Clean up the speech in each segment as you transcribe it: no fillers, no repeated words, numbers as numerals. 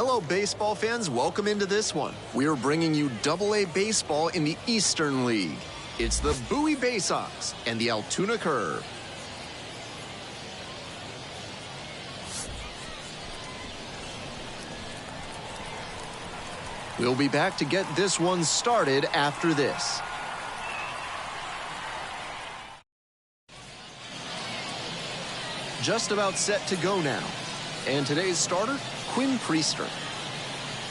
Hello, baseball fans. Welcome into this one. We're bringing you Double-A baseball in the Eastern League. It's the Bowie BaySox and the Altoona Curve. We'll be back to get this one started after this. Just about set to go now. And today's starter, Quinn Priester.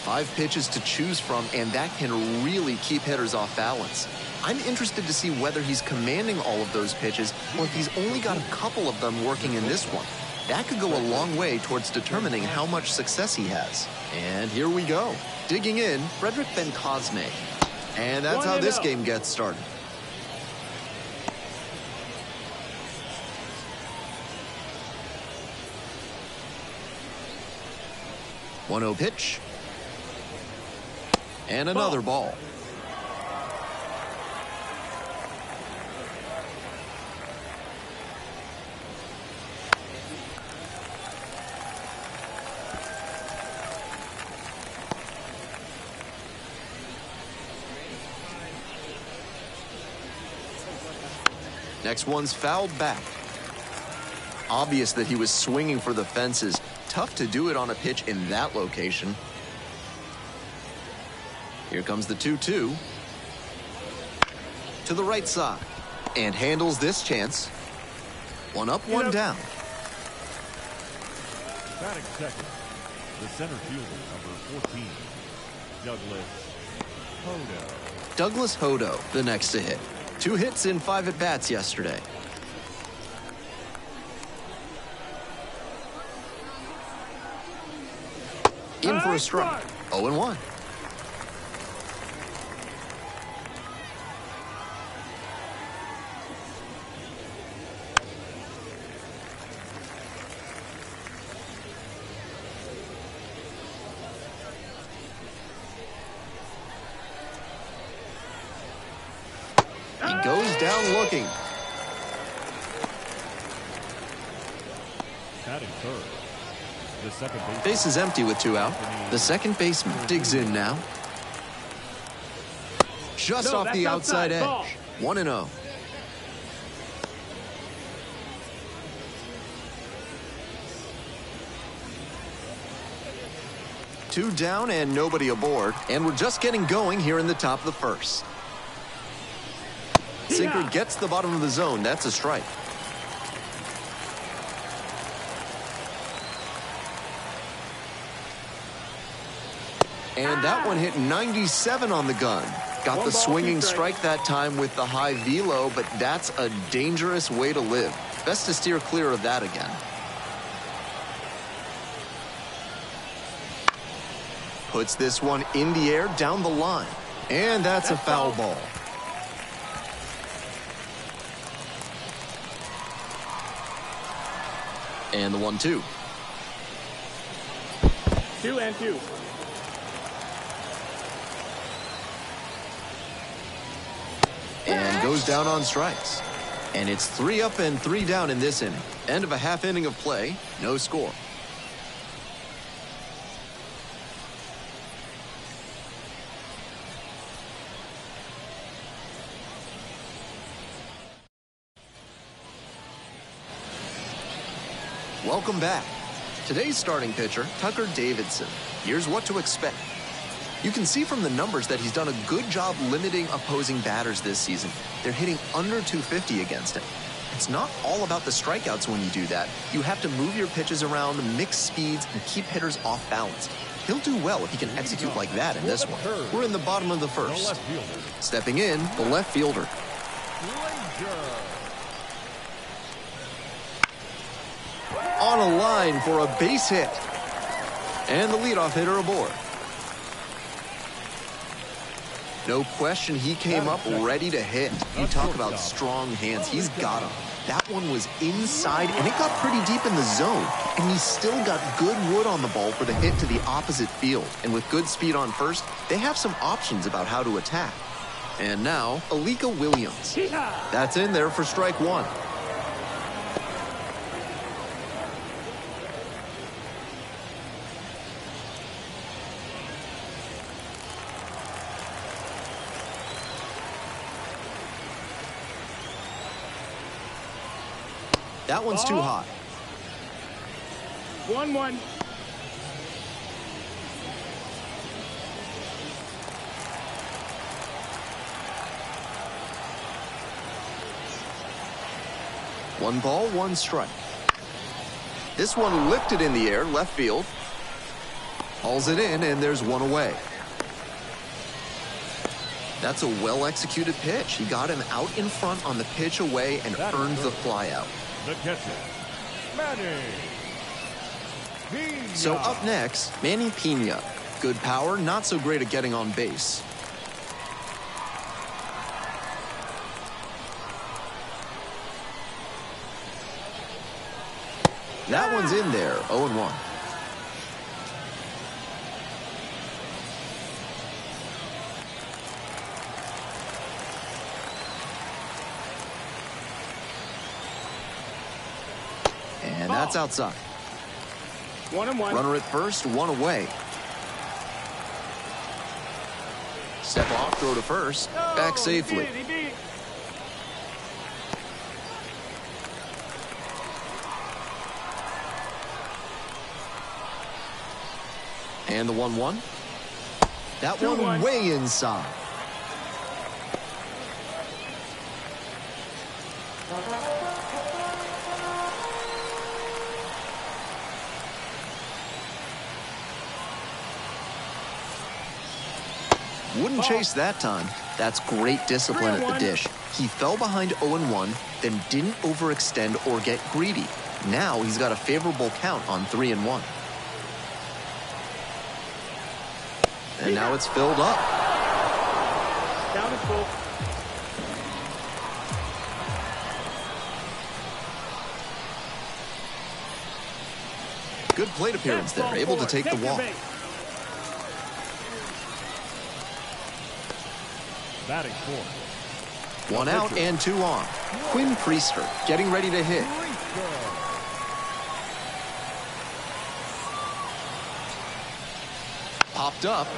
5 pitches to choose from, and that can really keep hitters off balance. I'm interested to see whether he's commanding all of those pitches or if he's only got a couple of them working in this one. That could go a long way towards determining how much success he has. And here we go. Digging in, Frederick Ben Cosme. And that's how this game gets started. One-0 pitch. And another ball. Next one's fouled back. Obvious that he was swinging for the fences. Tough to do it on a pitch in that location. Here comes the 2-2. To the right side. And handles this chance. One up, one down. Batting second, the center fielder, number 14, Douglas Hodo. Douglas Hodo, the next to hit. 2 hits in 5 at-bats yesterday. In for a strike. 0-1. He goes down looking. Batting third. The second base is empty with 2 out. The second baseman digs in now. Just off the outside edge. 1-0. Two down and nobody aboard. And we're just getting going here in the top of the first. Sinker gets the bottom of the zone. That's a strike. And that one hit 97 on the gun. Got the swinging strike that time with the high velo, but that's a dangerous way to live. Best to steer clear of that again. Puts this one in the air down the line. And that's a foul ball. And the 1-2. 2-2. And goes down on strikes. And it's 3 up and 3 down in this inning. End of a half inning of play. No score. Welcome back. Today's starting pitcher, Tucker Davidson. Here's what to expect. You can see from the numbers that he's done a good job limiting opposing batters this season. They're hitting under 250 against him. It's not all about the strikeouts when you do that. You have to move your pitches around, mix speeds, and keep hitters off balance. He'll do well if he can execute like that in this one. We're in the bottom of the first. Stepping in, the left fielder. On a line for a base hit. And the leadoff hitter aboard. No question, he came up ready to hit. You talk about strong hands. He's got them. That one was inside, and it got pretty deep in the zone. And he still got good wood on the ball for the hit to the opposite field. And with good speed on first, they have some options about how to attack. And now, Alika Williams. That's in there for strike 1. That one's too hot. 1-1. One ball, one strike. This one lifted in the air, left field. Hauls it in, and there's one away. That's a well-executed pitch. He got him out in front on the pitch away and earned the flyout. The catcher, Manny Pena. So up next, Manny Pena. Good power, not so great at getting on base. That one's in there, 0-1. And that's outside. 1-1. Runner at first, one away. Step off, throw to first, back safely. He beat it. And the 1-1. That one 2-1. way inside. Wouldn't chase that time. That's great discipline at the dish. He fell behind 0-1, then didn't overextend or get greedy. Now he's got a favorable count on 3-1. And now it's filled up. Down is full. Good plate appearance there, able to take the walk. Batting fourth. One out and two on. Quinn Priester getting ready to hit. Popped up,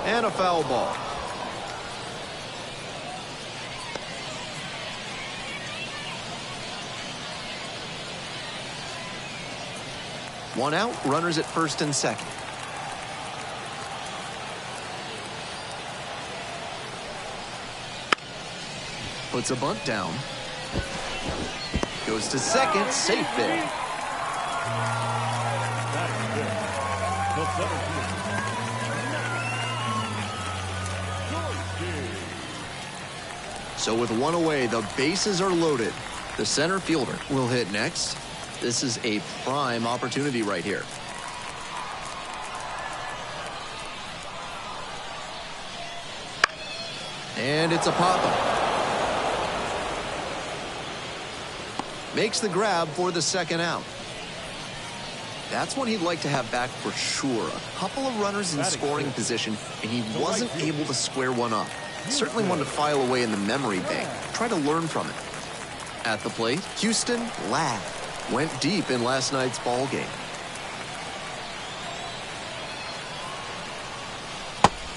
and a foul ball. One out, runners at first and second. Puts a bunt down. Goes to second, safe there. The center fielder, So with one away, the bases are loaded. The center fielder will hit next. This is a prime opportunity right here. And it's a pop-up. Makes the grab for the second out. That's one he'd like to have back for sure. A couple of runners in scoring position, and he wasn't able to square one up. Certainly one to file away in the memory bank. Try to learn from it. At the plate, Houston Ladd went deep in last night's ball game.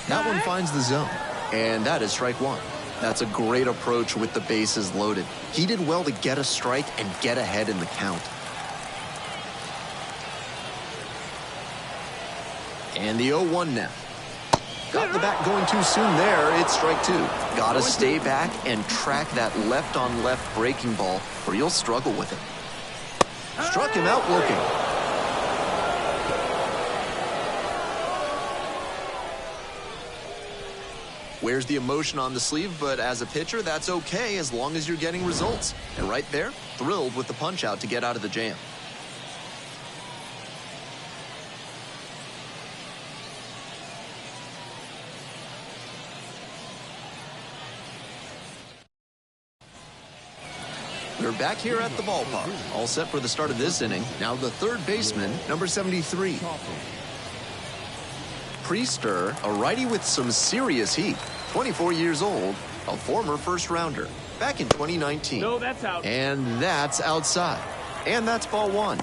That one finds the zone, and that is strike one. That's a great approach with the bases loaded. He did well to get a strike and get ahead in the count. And the 0-1 now. Got the bat going too soon there. It's strike two. Got to stay back and track that left-on-left breaking ball, or you'll struggle with it. Struck him out looking. Wears the emotion on the sleeve, but as a pitcher, that's okay as long as you're getting results. And right there, thrilled with the punch-out to get out of the jam. We're back here at the ballpark, all set for the start of this inning. Now the third baseman, number 73. Priester, a righty with some serious heat, 24 years old, a former first-rounder, back in 2019. No, that's out. And that's outside. And that's ball one.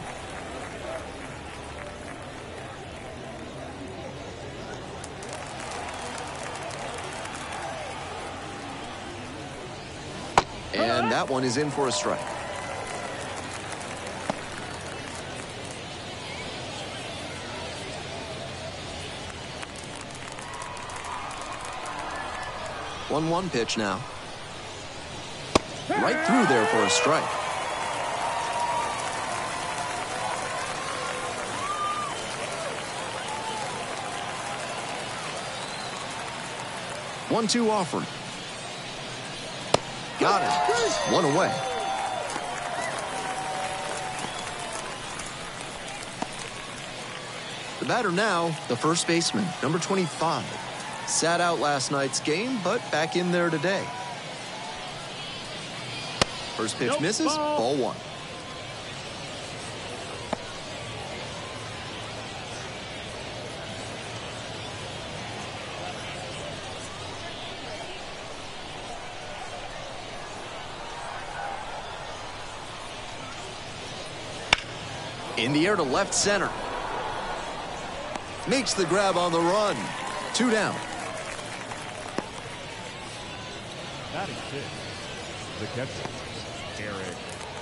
And that one is in for a strike. 1-1 pitch now. Right through there for a strike. One-two offered. Got it. One away. The batter now, the first baseman, number 25. Sat out last night's game, but back in there today. First pitch misses, ball one. In the air to left center. Makes the grab on the run. 2 down. Batting fifth, the catcher, Eric.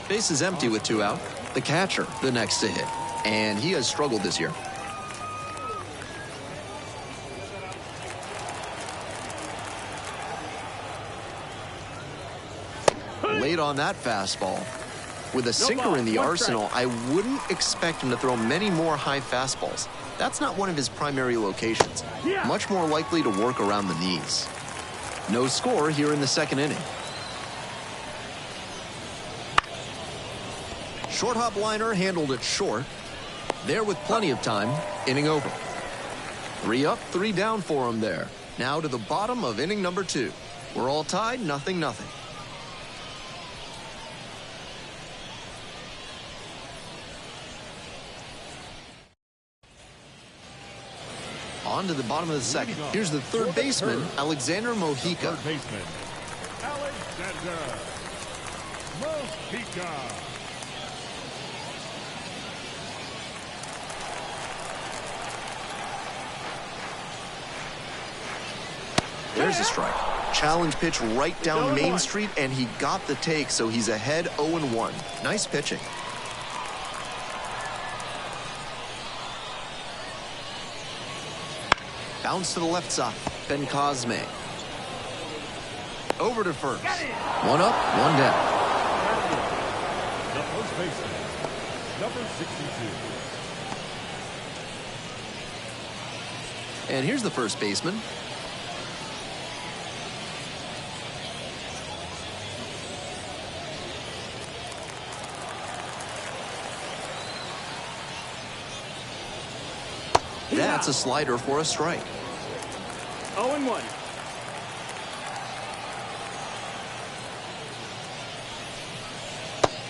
Base is empty with 2 out. The catcher, the next to hit. And he has struggled this year. Late on that fastball. With a sinker in the arsenal, I wouldn't expect him to throw many more high fastballs. That's not one of his primary locations. Much more likely to work around the knees. No score here in the second inning. Short hop liner handled it short. There with plenty of time. Inning over. 3 up, 3 down for him there. Now to the bottom of inning number 2. We're all tied, 0-0. On to the bottom of the second. Here's the third baseman, Alexander Mojica. Third baseman, Alexander Mojica. There's a strike. Challenge pitch right down Main Street, and he got the take, so he's ahead 0-1. Nice pitching. Bounce to the left side. Ben Cosme. Over to first. 1 up, 1 down. The first baseman, number 62. And here's the first baseman. That's a slider for a strike. 0-1.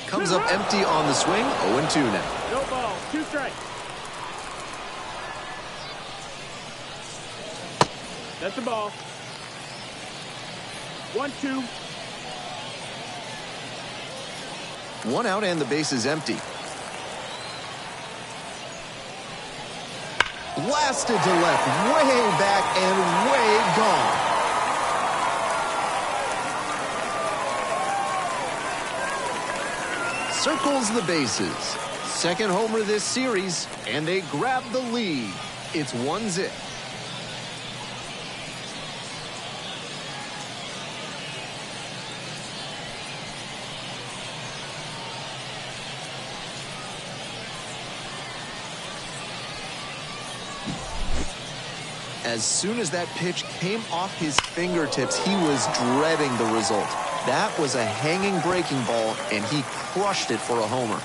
Comes up empty on the swing. 0-2 now. No ball. 2 strikes. That's the ball. 1-2. 1 out and the base is empty. Blasted to left, way back and way gone. Circles the bases. Second homer this series, and they grab the lead. It's 1-0. As soon as that pitch came off his fingertips, he was dreading the result. That was a hanging breaking ball, and he crushed it for a homer.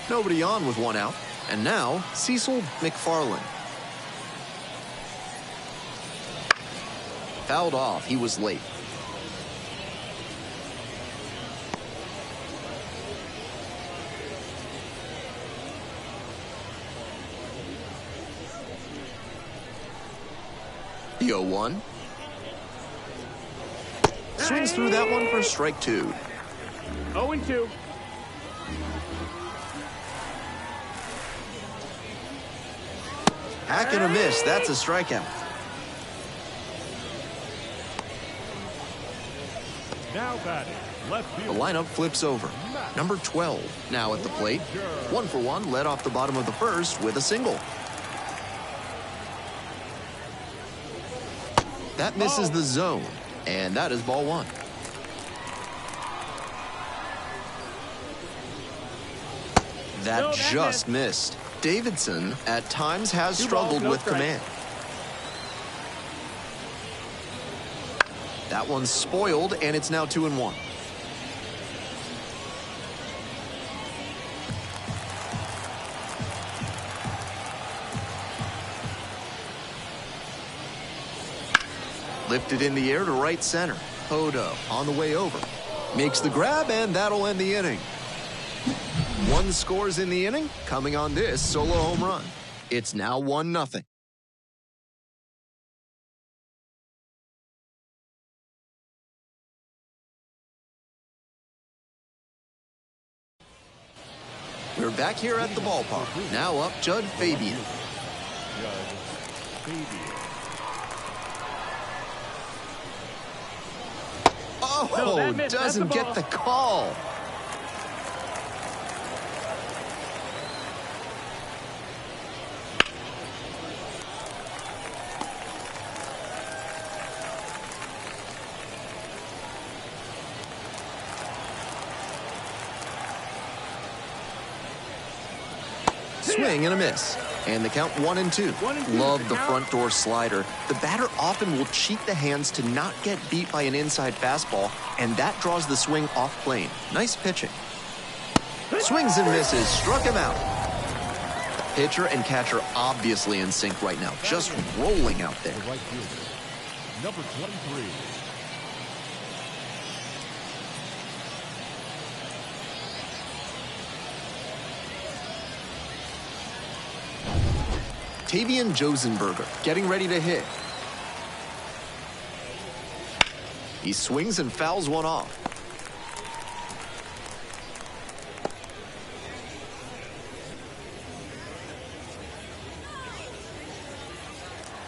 Nobody on with 1 out. And now, Cecil McFarland. Fouled off. He was late. The 0-1. Swings through that one for strike 2. 0-2. Hack and a miss. That's a strikeout. Now batting, left The field. lineup flips over. Number 12 now at the plate. 1 for 1, led off the bottom of the first with a single. That misses the zone, and that is ball one. That just missed. Davidson at times has struggled with command. That one's spoiled, and it's now 2-1. Lifted in the air to right center. Hodo on the way over. Makes the grab, and that'll end the inning. One scores in the inning, coming on this solo home run. It's now 1-0. We're back here at the ballpark. Now up, Judd Fabian. Oh, doesn't get the call. Swing and a miss. And the count 1-2. Love the front door slider. The batter often will cheat the hands to not get beat by an inside fastball, and that draws the swing off plane. Nice pitching. Swings and misses. Struck him out. Pitcher and catcher obviously in sync right now. Just rolling out there. Right fielder, number 23. Tavian Josenberger getting ready to hit. He swings and fouls one off.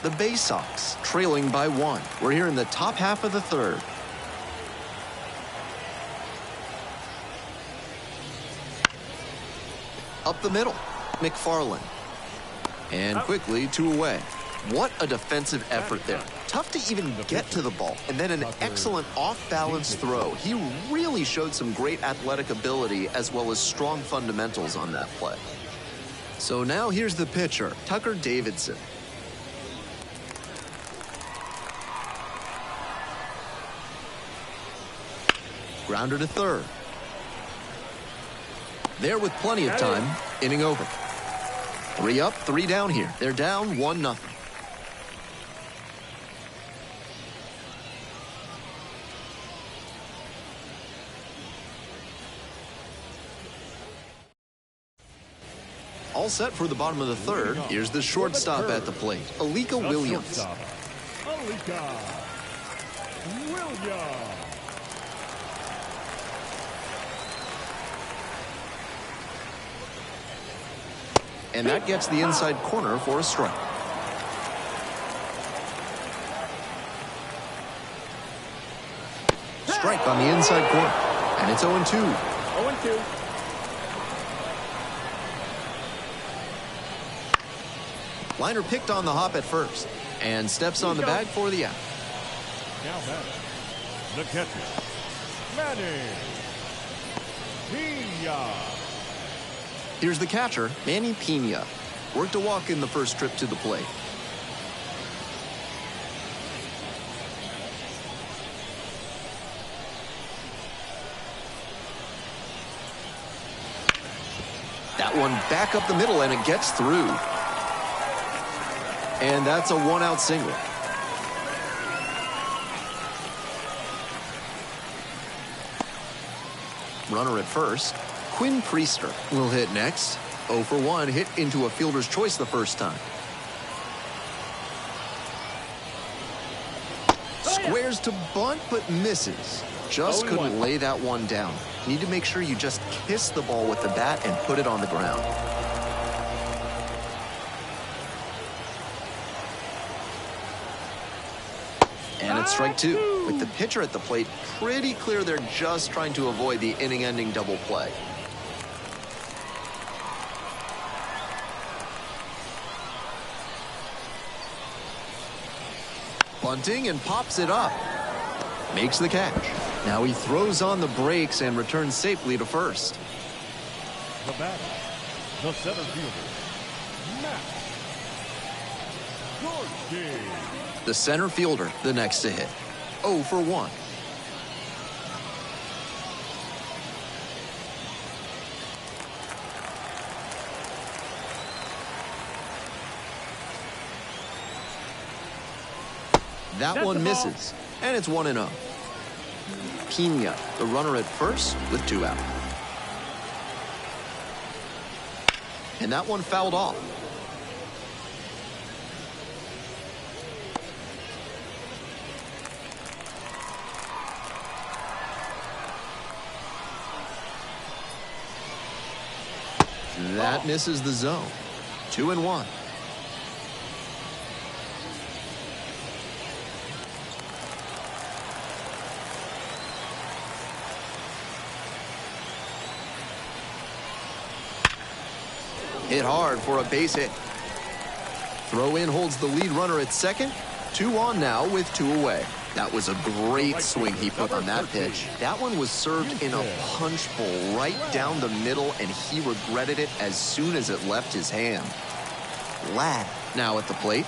The BaySox trailing by 1. We're here in the top half of the third. Up the middle, McFarland. And quickly 2 away. What a defensive effort there. Tough to even get to the ball. And then an excellent off-balance throw. He really showed some great athletic ability as well as strong fundamentals on that play. So now here's the pitcher, Tucker Davidson. Grounder to third. There with plenty of time. Inning over. 3 up, 3 down here. They're down 1-0. All set for the bottom of the third. Here's the shortstop at the plate, Alika Williams. Alika Williams. And that gets the inside corner for a strike. Strike on the inside corner. And it's 0-2. 0-2. Liner picked on the hop at first. And steps on the bag for the out. Now batting, the catcher, Manny Pena. Here's the catcher, Manny Pena. Worked a walk in the first trip to the plate. That one back up the middle, and it gets through. And that's a 1-out single. Runner at first. Quinn Priester will hit next. 0 for 1, hit into a fielder's choice the first time. Squares to bunt, but misses. Just couldn't lay that one down. Need to make sure you just kiss the ball with the bat and put it on the ground. And it's strike 2. With the pitcher at the plate, pretty clear they're just trying to avoid the inning-ending double play. Bunting and pops it up. Makes the catch. Now he throws on the brakes and returns safely to first. The batter, the center fielder, Matt Gorski. The center fielder, the next to hit. 0 for 1. That one misses, and it's 1-0. Pena, the runner at first with 2 out. And that one fouled off. That misses the zone. 2-1. Hit hard for a base hit. Throw in holds the lead runner at second. 2 on now with 2 away. That was a great swing he put on that pitch. That one was served in a punch bowl right down the middle, and he regretted it as soon as it left his hand. Ladd now at the plate.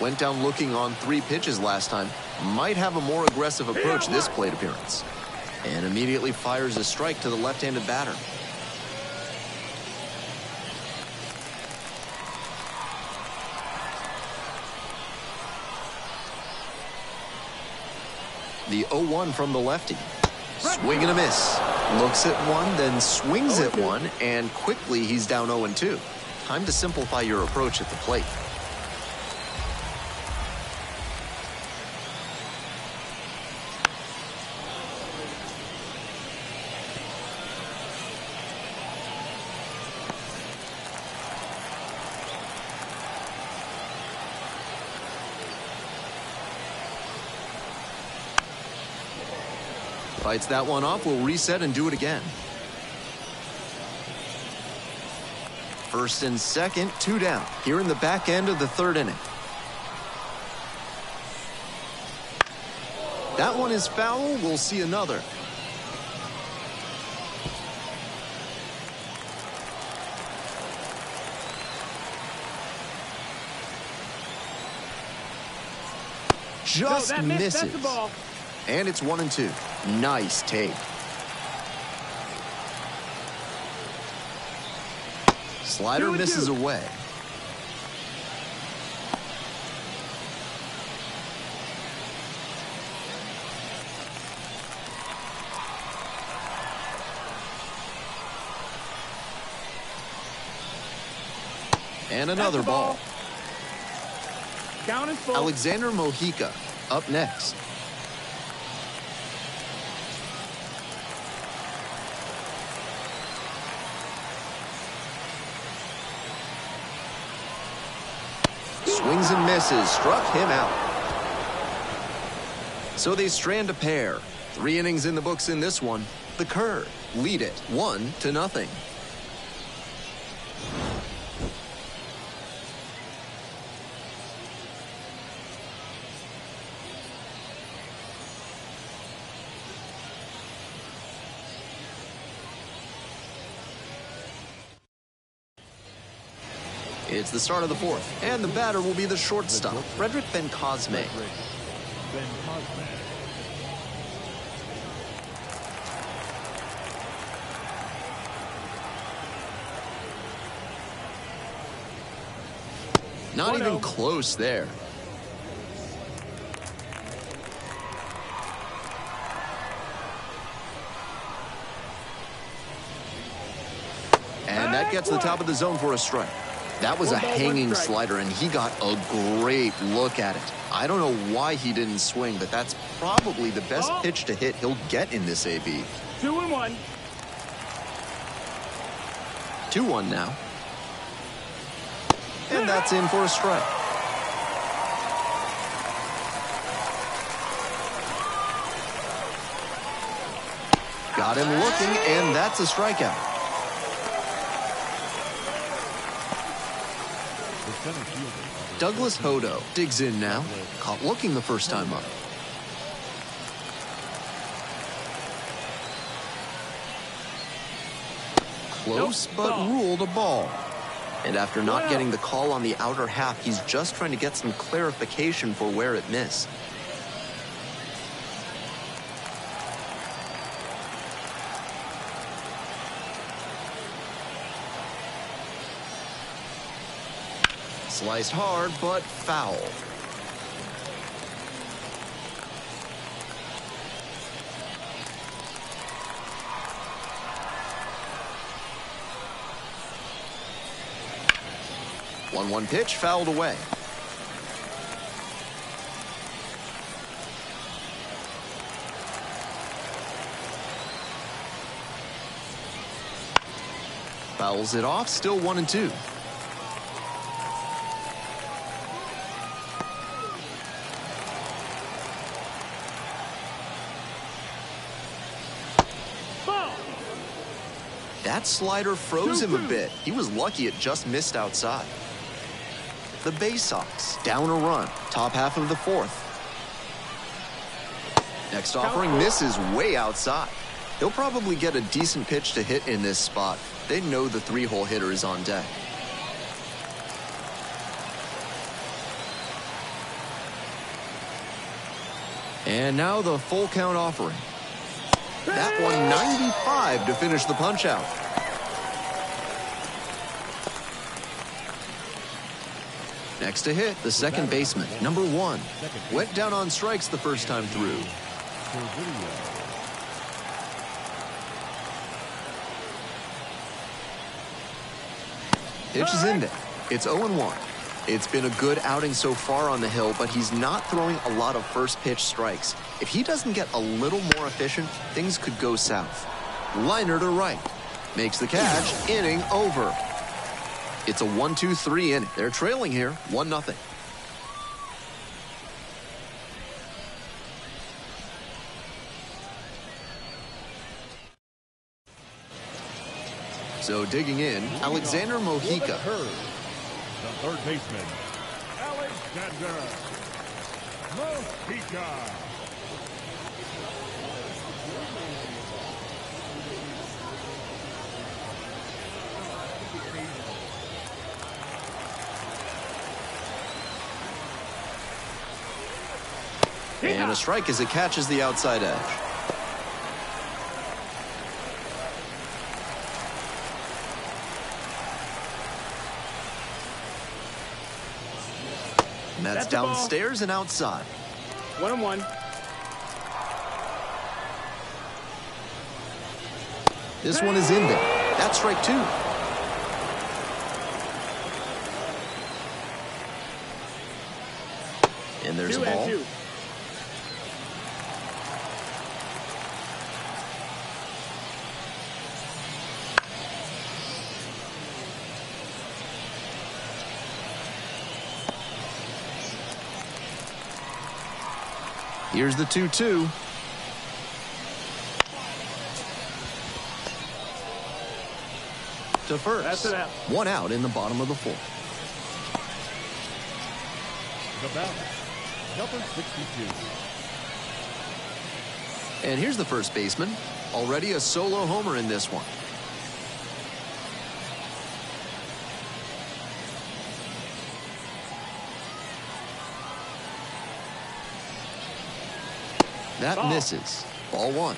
Went down looking on 3 pitches last time. Might have a more aggressive approach this plate appearance. And immediately fires a strike to the left-handed batter. The 0-1 from the lefty. Swing and a miss. Looks at one, then swings at one, and quickly he's down 0-2. Time to simplify your approach at the plate. Fights that one off, will reset and do it again. First and second, 2 down. Here in the back end of the 3rd inning. That one is foul. We'll see another. Just misses. That's the ball. And it's 1-2. Nice take. Slider misses away. And another ball. Count is full. Alexander Mojica up next. Swings and misses, struck him out. So they strand a pair. 3 innings in the books in this one. The Curve lead it 1-0. It's the start of the 4th, and the batter will be the shortstop, Frederick Ben-Cosme. Not even close there. And that gets the top of the zone for a strike. That was a hanging slider, and he got a great look at it. I don't know why he didn't swing, but that's probably the best pitch to hit he'll get in this AB. 2-1. 2-1 now. And that's in for a strike. Got him looking, and that's a strikeout. The center fielder, Douglas Hodo digs in now. Caught looking the first time up. Close, but ruled a ball. And after not getting the call on the outer half, he's just trying to get some clarification for where it missed. Sliced hard, but foul. One pitch fouled away. Fouls it off, still 1-2. That slider froze him a bit. He was lucky it just missed outside. The BaySox down a run, top half of the fourth. Next offering misses way outside. He'll probably get a decent pitch to hit in this spot. They know the three-hole hitter is on deck. And now the full count offering. That one 95 to finish the punch-out. Next to hit, the second baseman, number 1. Went down on strikes the first time through. Pitch is in there. It's 0-1. It's been a good outing so far on the hill, but he's not throwing a lot of first pitch strikes. If he doesn't get a little more efficient, things could go south. Liner to right. Makes the catch. Inning over. It's a 1-2-3 inning. They're trailing here, 1-0. So digging in, Alexander Mojica. The third baseman, Alexander Mojica. And a strike as it catches the outside edge. And that's downstairs and outside. 1-1. This one is in there. That's strike 2. And there's a ball. 2-2. Here's the 2-2. To first. That's it out. 1 out in the bottom of the fourth. The batter, number 62. And here's the first baseman. Already a solo homer in this one. That misses. Ball 1.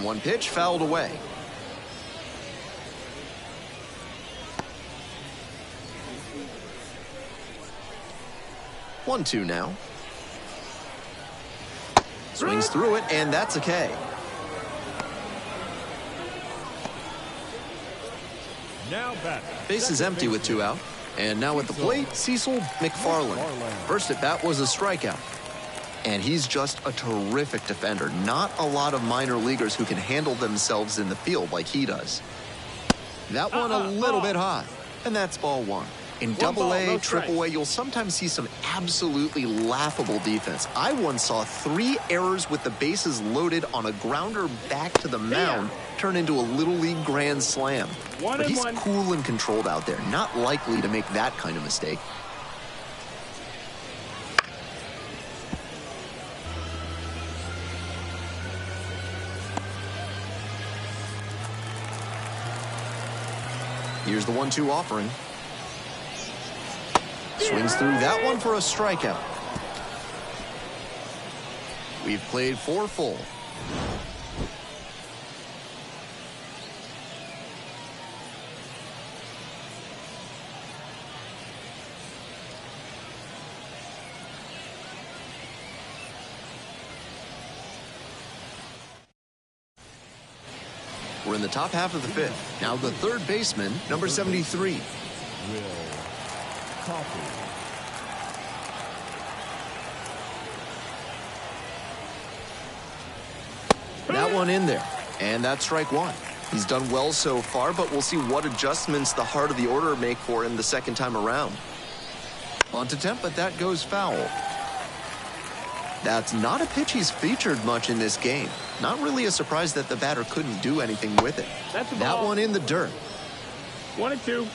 One pitch fouled away. One, 2 now. Swings through it, and that's a K. Now back. Base is empty with 2 out. And now at the plate, Cecil McFarland. First at bat was a strikeout. And he's just a terrific defender. Not a lot of minor leaguers who can handle themselves in the field like he does. That one a little bit high, and that's ball one. In Double-A, no Triple-A, you'll sometimes see some absolutely laughable defense. I once saw 3 errors with the bases loaded on a grounder back to the mound turn into a Little League grand slam. But he's cool and controlled out there, not likely to make that kind of mistake. Here's the 1-2 offering. Swings through that one for a strikeout. We've played 4 full. We're in the top half of the 5th. Now the third baseman, number 73. Will Coffee. That one in there, and that's strike one. He's done well so far, but we'll see what adjustments the heart of the order make for him the second time around. On to 10th, but that goes foul. That's not a pitch he's featured much in this game. Not really a surprise that the batter couldn't do anything with it. That's a that ball. one in the dirt. 1-2.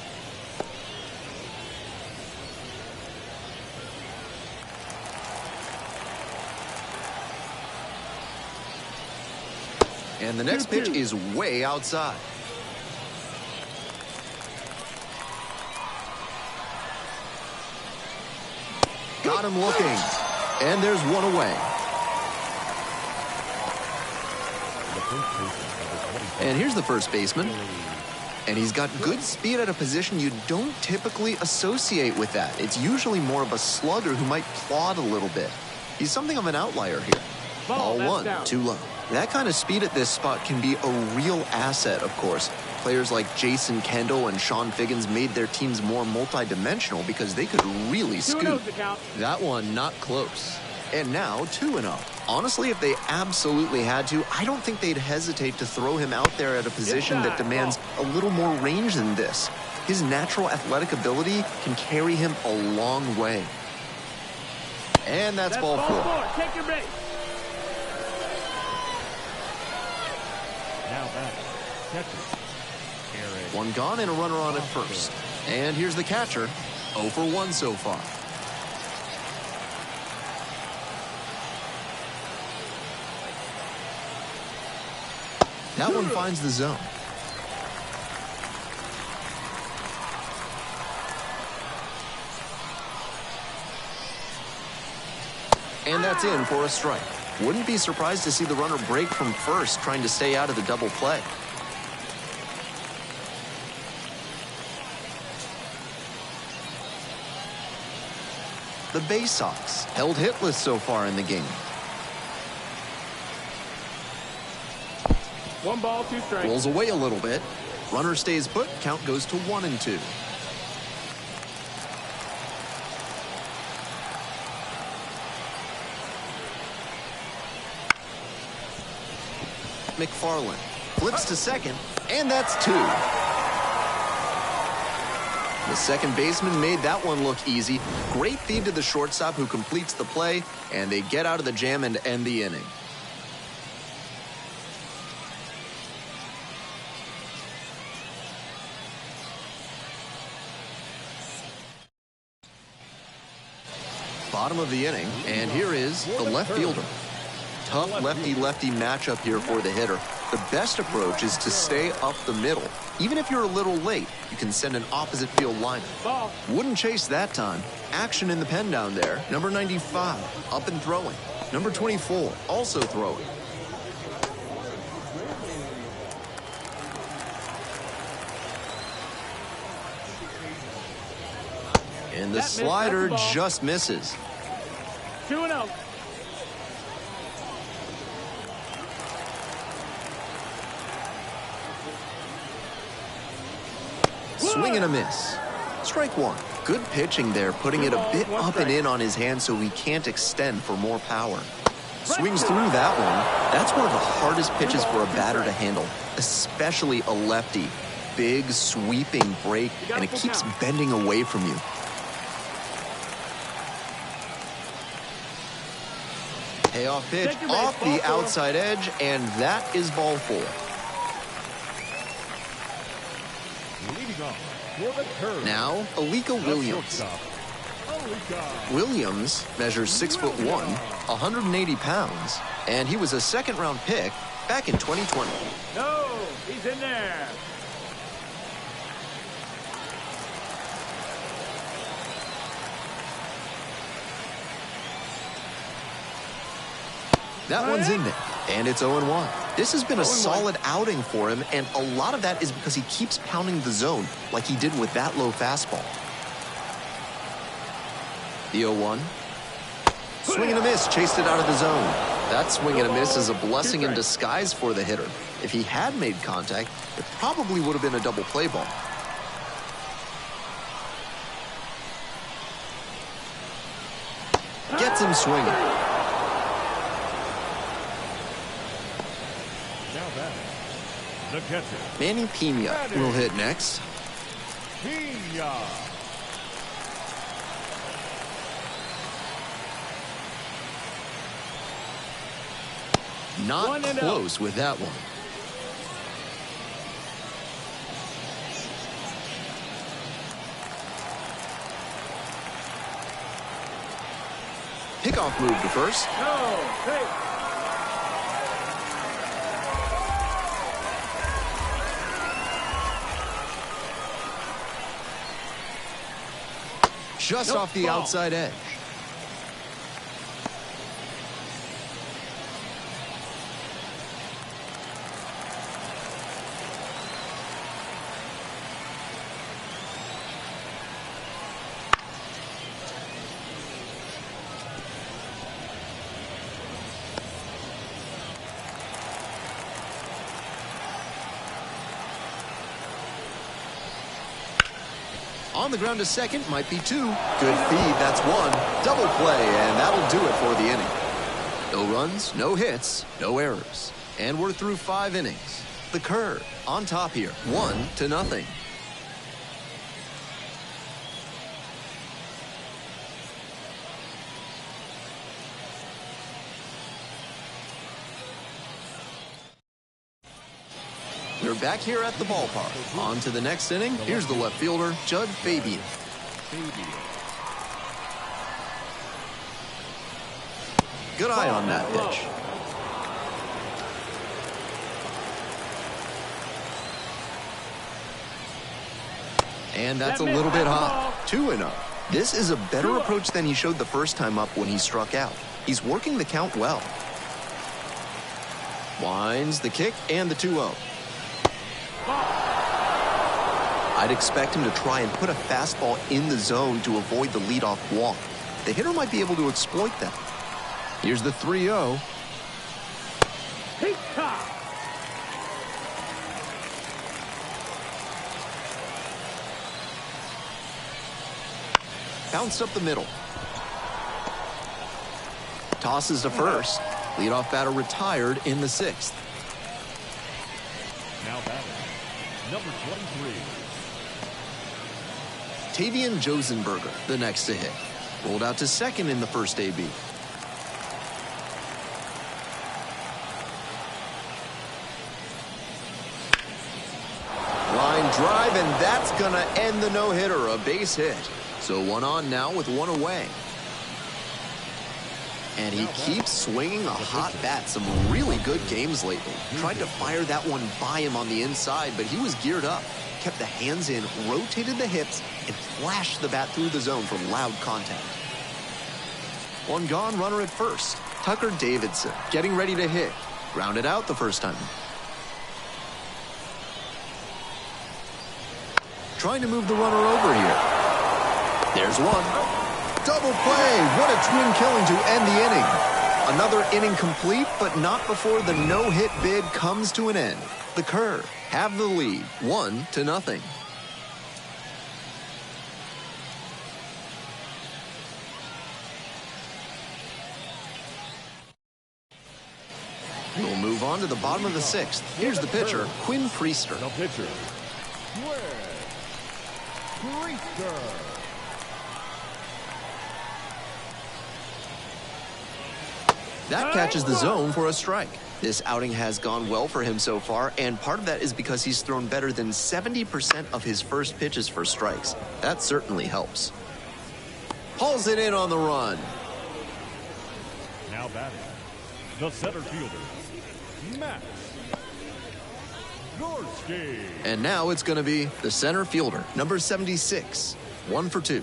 And the next pitch is way outside. Got him looking. And there's one away. And here's the first baseman. And he's got good speed at a position you don't typically associate with that. It's usually more of a slugger who might plod a little bit. He's something of an outlier here. Ball one, down. too low. That kind of speed at this spot can be a real asset, of course. Players like Jason Kendall and Sean Figgins made their teams more multi-dimensional because they could really scoop. That one not close. And now 2-0. Honestly, if they absolutely had to, I don't think they'd hesitate to throw him out there at a position that demands a little more range than this. His natural athletic ability can carry him a long way. And that's ball four. Take your base. Now back. Catcher. One gone and a runner on at first. And here's the catcher. 0 for 1 so far. That one finds the zone. And that's in for a strike. Wouldn't be surprised to see the runner break from first, trying to stay out of the double play. The BaySox held hitless so far in the game. 1 ball, 2 strikes. Rolls away a little bit. Runner stays put. Count goes to 1-2. McFarland flips to second, and that's 2. The second baseman made that one look easy. Great feed to the shortstop who completes the play, and they get out of the jam and end the inning. Bottom of the inning, and here is the left fielder. Tough lefty-lefty matchup here for the hitter. The best approach is to stay up the middle. Even if you're a little late, you can send an opposite field liner. Ball. Wouldn't chase that time. Action in the pen down there. Number 95, up and throwing. Number 24, also throwing. And the slider just misses. 2-0. Swing and a miss. Strike one. Good pitching there, putting it a bit up and in on his hand so he can't extend for more power. Swings through that one. That's one of the hardest pitches for a batter to handle, especially a lefty. big, sweeping break, and it keeps bending away from you. Payoff pitch off the outside edge, and that is ball 4. Leading off for the curve. Now, Alika Williams. Williams measures 6'1", 180 pounds, and he was a second-round pick back in 2020. No, he's in there. That one's in there, and it's 0-1. This has been a solid outing for him, and a lot of that is because he keeps pounding the zone like he did with that low fastball. The 0-1. Swing and a miss, chased it out of the zone. That swing and a miss is a blessing in disguise for the hitter. If he had made contact, it probably would have been a double play ball. Gets him swinging. Now batting, the catcher. Manny Pena will hit next. Pena. Not close with that one. Pickoff move to first. No, hey. Just off the outside edge. On the ground to second, might be 2. Good feed, that's 1. Double play, and that'll do it for the inning. No runs, no hits, no errors. And we're through 5 innings. The Curve on top here, 1-0. We're back here at the ballpark. On to the next inning. Here's the left fielder, Judd Fabian. Good eye on that pitch. And that's a little bit high. 2-0. This is a better approach than he showed the first time up when he struck out. He's working the count well. Winds the kick and the 2-0. I'd expect him to try and put a fastball in the zone to avoid the leadoff walk. The hitter might be able to exploit that. Here's the 3-0. Bounced up the middle. Tosses to first. Leadoff batter retired in the 6th. Now batting, number 23. Tavian Josenberger, the next to hit. Rolled out to second in the first AB. Line drive, and that's gonna end the no-hitter, a base hit. So 1 on now with 1 away. And he keeps swinging a hot bat. Some really good games lately. Tried to fire that one by him on the inside, but he was geared up. Kept the hands in, rotated the hips, and flashed the bat through the zone from loud contact. 1 gone, runner at first. Tucker Davidson getting ready to hit. Grounded out the first time. Trying to move the runner over here. There's 1. Double play. What a twin killing to end the inning. Another inning complete, but not before the no-hit bid comes to an end. The Curve have the lead, 1-0. We'll move on to the bottom of the 6th. Here's the pitcher, Quinn Priester. The pitcher, That catches the zone for a strike. This outing has gone well for him so far, and part of that is because he's thrown better than 70% of his first pitches for strikes. That certainly helps. Hauls it in on the run. Now batting, the center fielder, Max Gorski. And now it's going to be the center fielder, number 76, 1 for 2.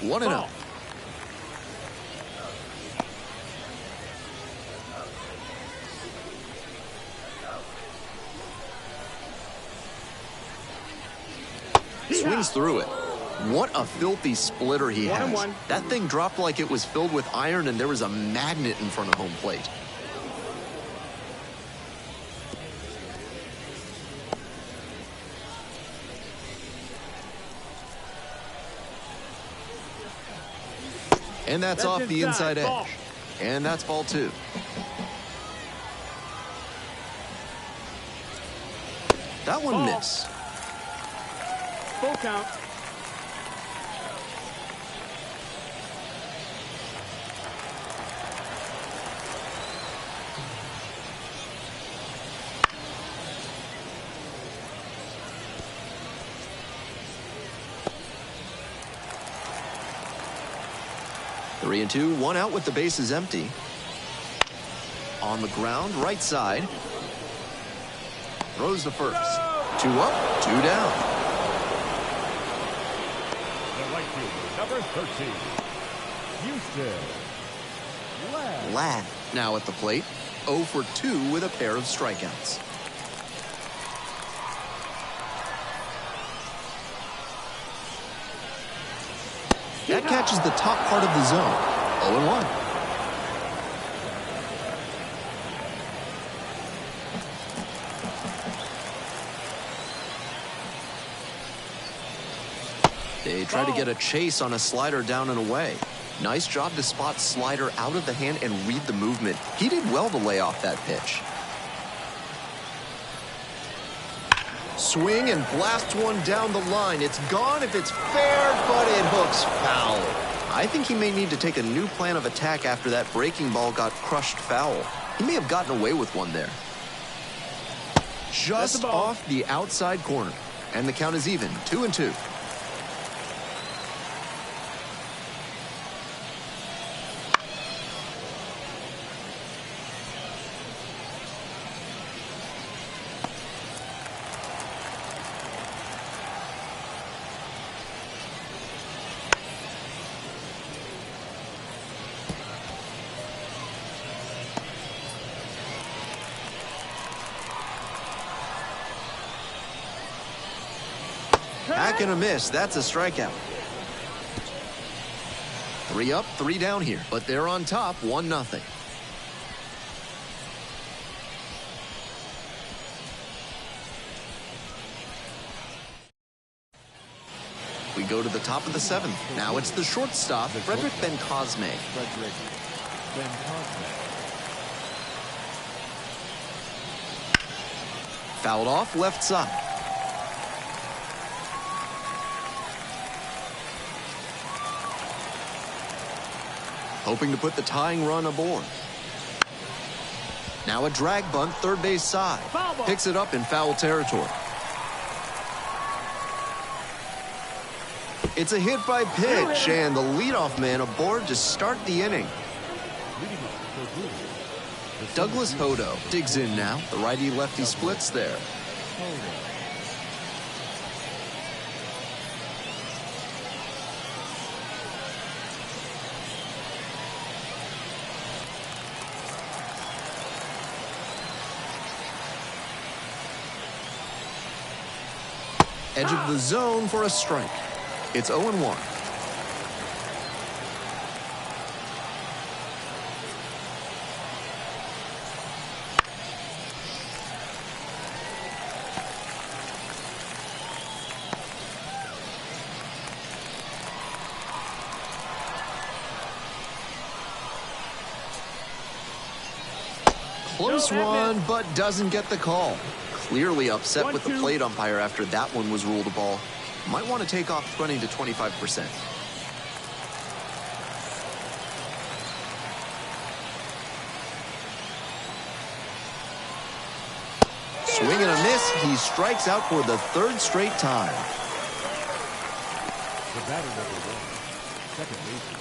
One and out. Swings through it. What a filthy splitter he has. That thing dropped like it was filled with iron and there was a magnet in front of home plate. And that's off the inside edge. And that's ball 2. That one missed. Full count. Three and 2, 1 out with the bases empty. On the ground, right side. Throws the first. 2 up, 2 down. The right fielder, number 13, Houston Ladd now at the plate. 0 for 2 with a pair of strikeouts. That catches the top part of the zone. 0-1. They try to get a chase on a slider down and away. Nice job to spot slider out of the hand and read the movement. He did well to lay off that pitch. Swing and blast one down the line. It's gone if it's fair, but it hooks foul. I think he may need to take a new plan of attack after that breaking ball got crushed foul. He may have gotten away with one there. Just off the outside corner. And the count is even, 2 and 2. Back and a miss. That's a strikeout. 3 up, 3 down here, but they're on top, 1-0. We go to the top of the 7th. Now it's the shortstop, Frederick Ben-Cosme. Fouled off left side. Hoping to put the tying run aboard. Now a drag bunt, third base side. Picks it up in foul territory. It's a hit by pitch, and the leadoff man aboard to start the inning. Douglas Hodo digs in now. The righty-lefty splits there. Edge of the zone for a strike. It's 0-1. Close one, but doesn't get the call. Clearly upset with the plate umpire after that one was ruled a ball. Might want to take off 20 to 25%. Swing and a miss. He strikes out for the third straight time.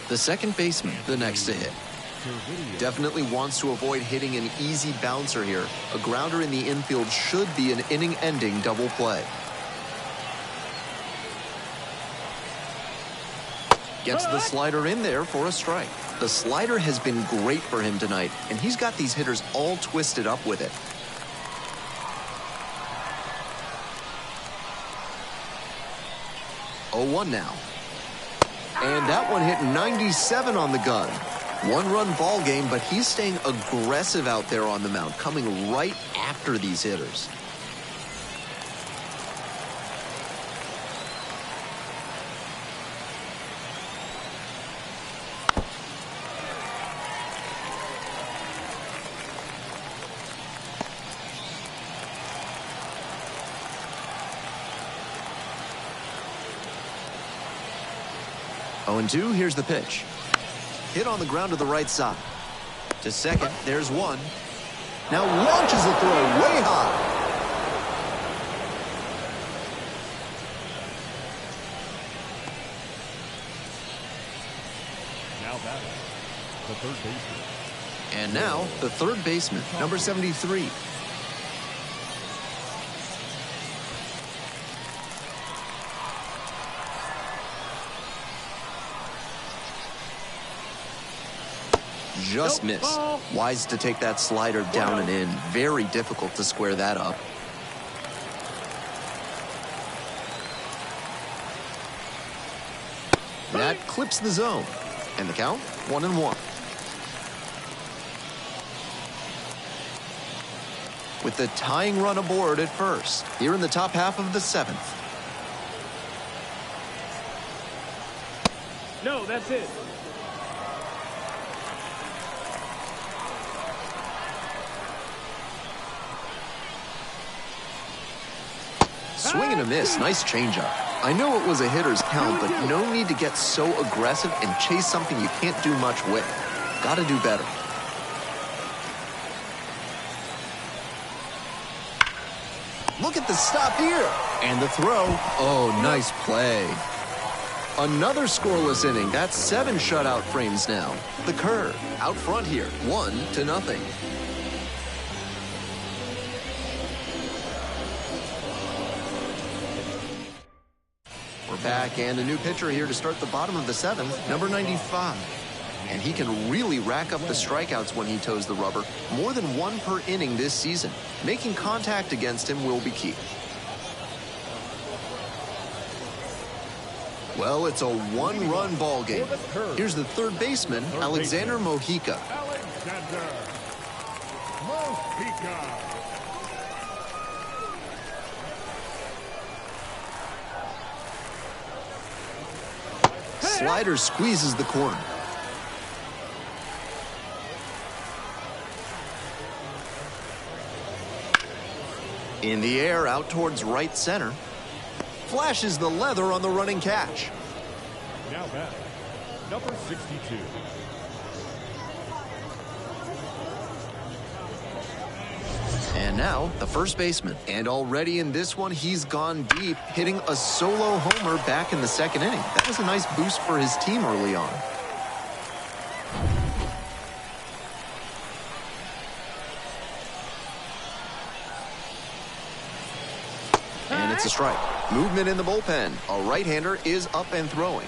The second baseman, the next to hit. Definitely wants to avoid hitting an easy bouncer here. A grounder in the infield should be an inning-ending double play. Gets the slider in there for a strike. The slider has been great for him tonight, and he's got these hitters all twisted up with it. Oh, 1 now. And that one hit 97 on the gun. One-run ball game, but he's staying aggressive out there on the mound, coming right after these hitters. Oh, and 2, here's the pitch. Hit on the ground to the right side. To second, there's one. Now launches the throw way high. Now batting, the third baseman. And now, the third baseman, number 73. Just missed. Wise to take that slider down and in. Very difficult to square that up. That clips the zone. And the count, 1-1. With the tying run aboard at first, here in the top half of the 7th. No, that's it. Swing and a miss. Nice changeup. I know it was a hitter's count, but no need to get so aggressive and chase something you can't do much with. Got to do better. Look at the stop here. And the throw. Oh, nice play. Another scoreless inning. That's 7 shutout frames now. The curve out front here. 1-0. Back and a new pitcher here to start the bottom of the 7th, number 95. And he can really rack up the strikeouts when he toes the rubber, more than 1 per inning this season. Making contact against him will be key. Well, it's a 1-run ball game. Here's the third baseman, Alexander Mojica. Alexander Mojica. Slider squeezes the corner. In the air, out towards right center. Flashes the leather on the running catch. Now back, number 62. And now, the first baseman. And already in this one, he's gone deep, hitting a solo homer back in the 2nd inning. That was a nice boost for his team early on. And it's a strike. Movement in the bullpen. A right-hander is up and throwing.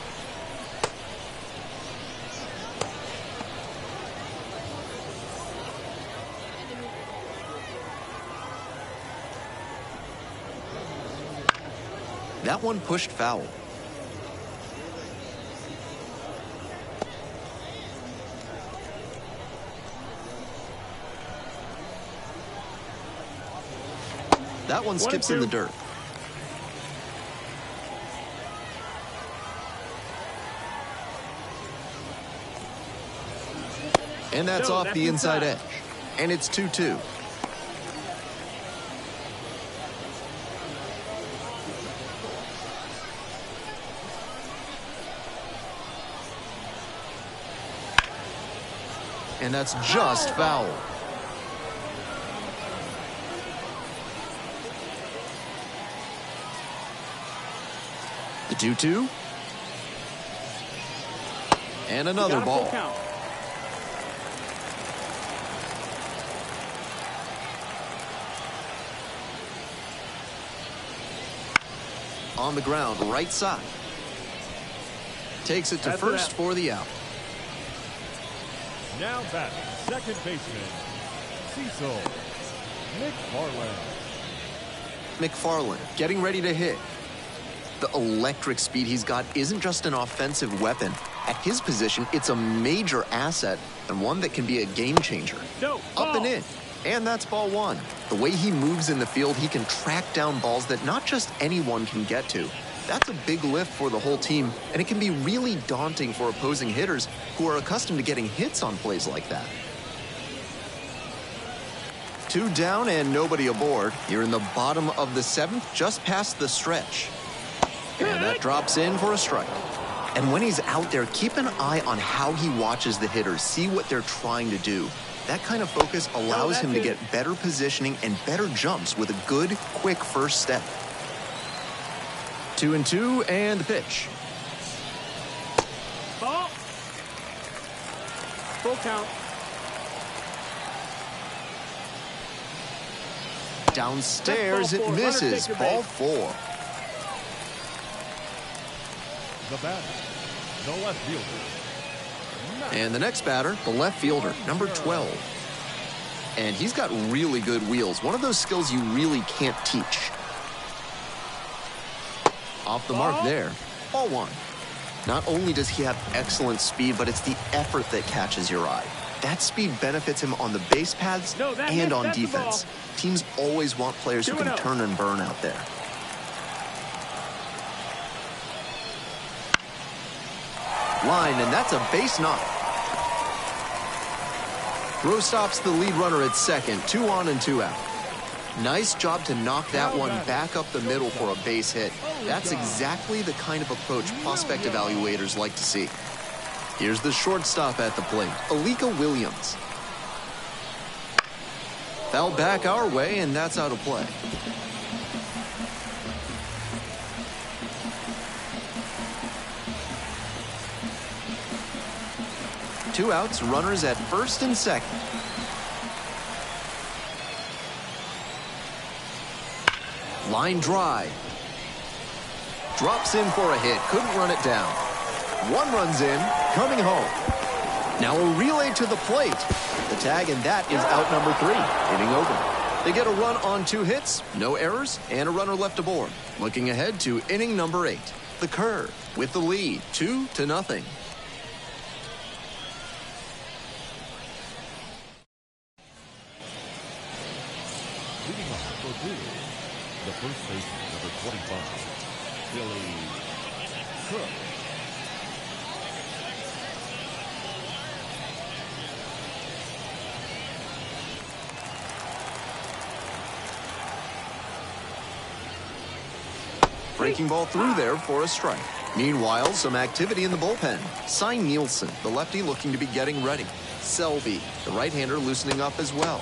That one pushed foul. That one skips in the dirt. And that's off the inside edge. and it's 2-2. And that's just foul. The 2-2. And another ball. On the ground, right side. Takes it to first for the out. Now batting, second baseman, Cecil McFarland getting ready to hit. The electric speed he's got isn't just an offensive weapon. At his position, it's a major asset and one that can be a game changer. Up and in. And that's ball one. The way he moves in the field, he can track down balls that not just anyone can get to. That's a big lift for the whole team, and it can be really daunting for opposing hitters who are accustomed to getting hits on plays like that. 2 down and nobody aboard. Here in the bottom of the 7th, just past the stretch. And that drops in for a strike. And when he's out there, keep an eye on how he watches the hitters, see what they're trying to do. That kind of focus allows him to get better positioning and better jumps with a good, quick first step. 2-2 and the pitch. Ball. Full count. Downstairs, it misses. Ball 4. The batter, the left fielder. And the next batter, the left fielder, number 12. And he's got really good wheels. One of those skills you really can't teach. Off the mark there. Ball 1. Not only does he have excellent speed, but it's the effort that catches your eye. That speed benefits him on the base paths and on defense. Teams always want players who can turn and burn out there. Line, and that's a base knock. Throw stops the lead runner at second. 2 on and 2 out. Nice job to knock that one back up the middle for a base hit. That's exactly the kind of approach prospect evaluators like to see. Here's the shortstop at the plate, Alika Williams. Foul back our way, and that's out of play. Two outs, runners at first and second. Line drive. Drops in for a hit. Couldn't run it down. One runs in. Coming home. Now a relay to the plate. The tag, and that is out number 3. Inning over. They get a run on 2 hits, no errors, and a runner left aboard. Looking ahead to inning number 8. The Curve with the lead, 2-0. Leading off for Bowie, the first baseman, number 25, Billy Cook. Breaking ball through there for a strike. Meanwhile, some activity in the bullpen. Cy Nielsen, the lefty, looking to be getting ready. Selby, the right-hander, loosening up as well.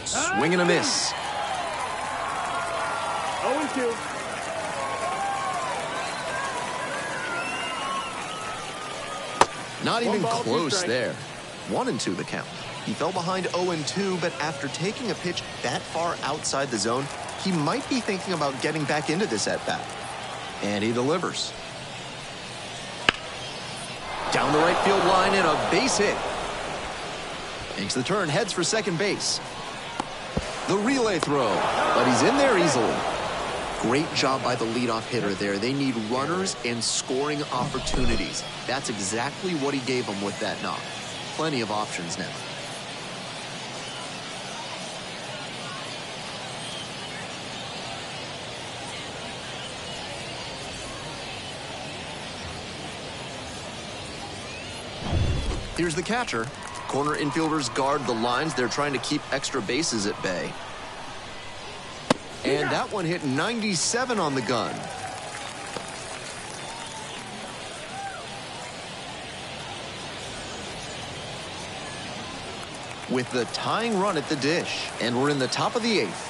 Swing and a miss. 0-2. Not even close there. 1-2 the count. He fell behind 0-2, but after taking a pitch that far outside the zone, he might be thinking about getting back into this at-bat. And he delivers. Down the right field line and a base hit. Makes the turn, heads for second base. The relay throw, but he's in there easily. Great job by the leadoff hitter there. They need runners and scoring opportunities. That's exactly what he gave them with that knock. Plenty of options now. Here's the catcher. Corner infielders guard the lines. They're trying to keep extra bases at bay. And that one hit 97 on the gun. With the tying run at the dish, and we're in the top of the 8th.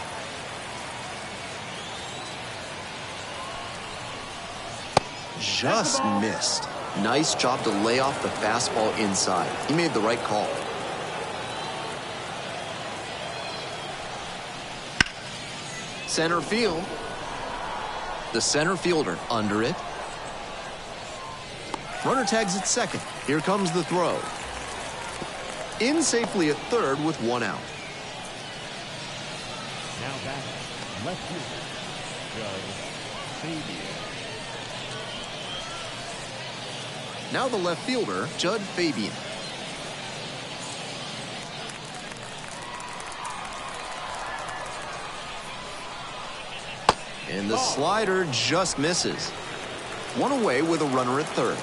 Just missed. Nice job to lay off the fastball inside. He made the right call. Center field. The center fielder under it. Runner tags at second. Here comes the throw. In safely at third with 1 out. Now back, left fielder, Judd Fabian. Now the left fielder, Judd Fabian. And the slider just misses. 1 away with a runner at third.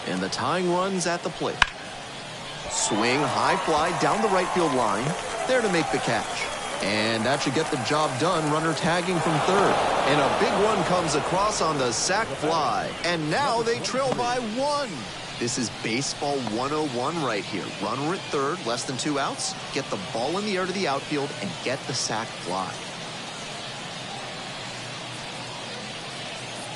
And the tying run's at the plate. Swing, high fly down the right field line. There to make the catch. And that should get the job done. Runner tagging from third. And a big one comes across on the sac fly. And now they trail by 1. This is baseball 101 right here. Runner at third, less than 2 outs. Get the ball in the air to the outfield and get the sac fly.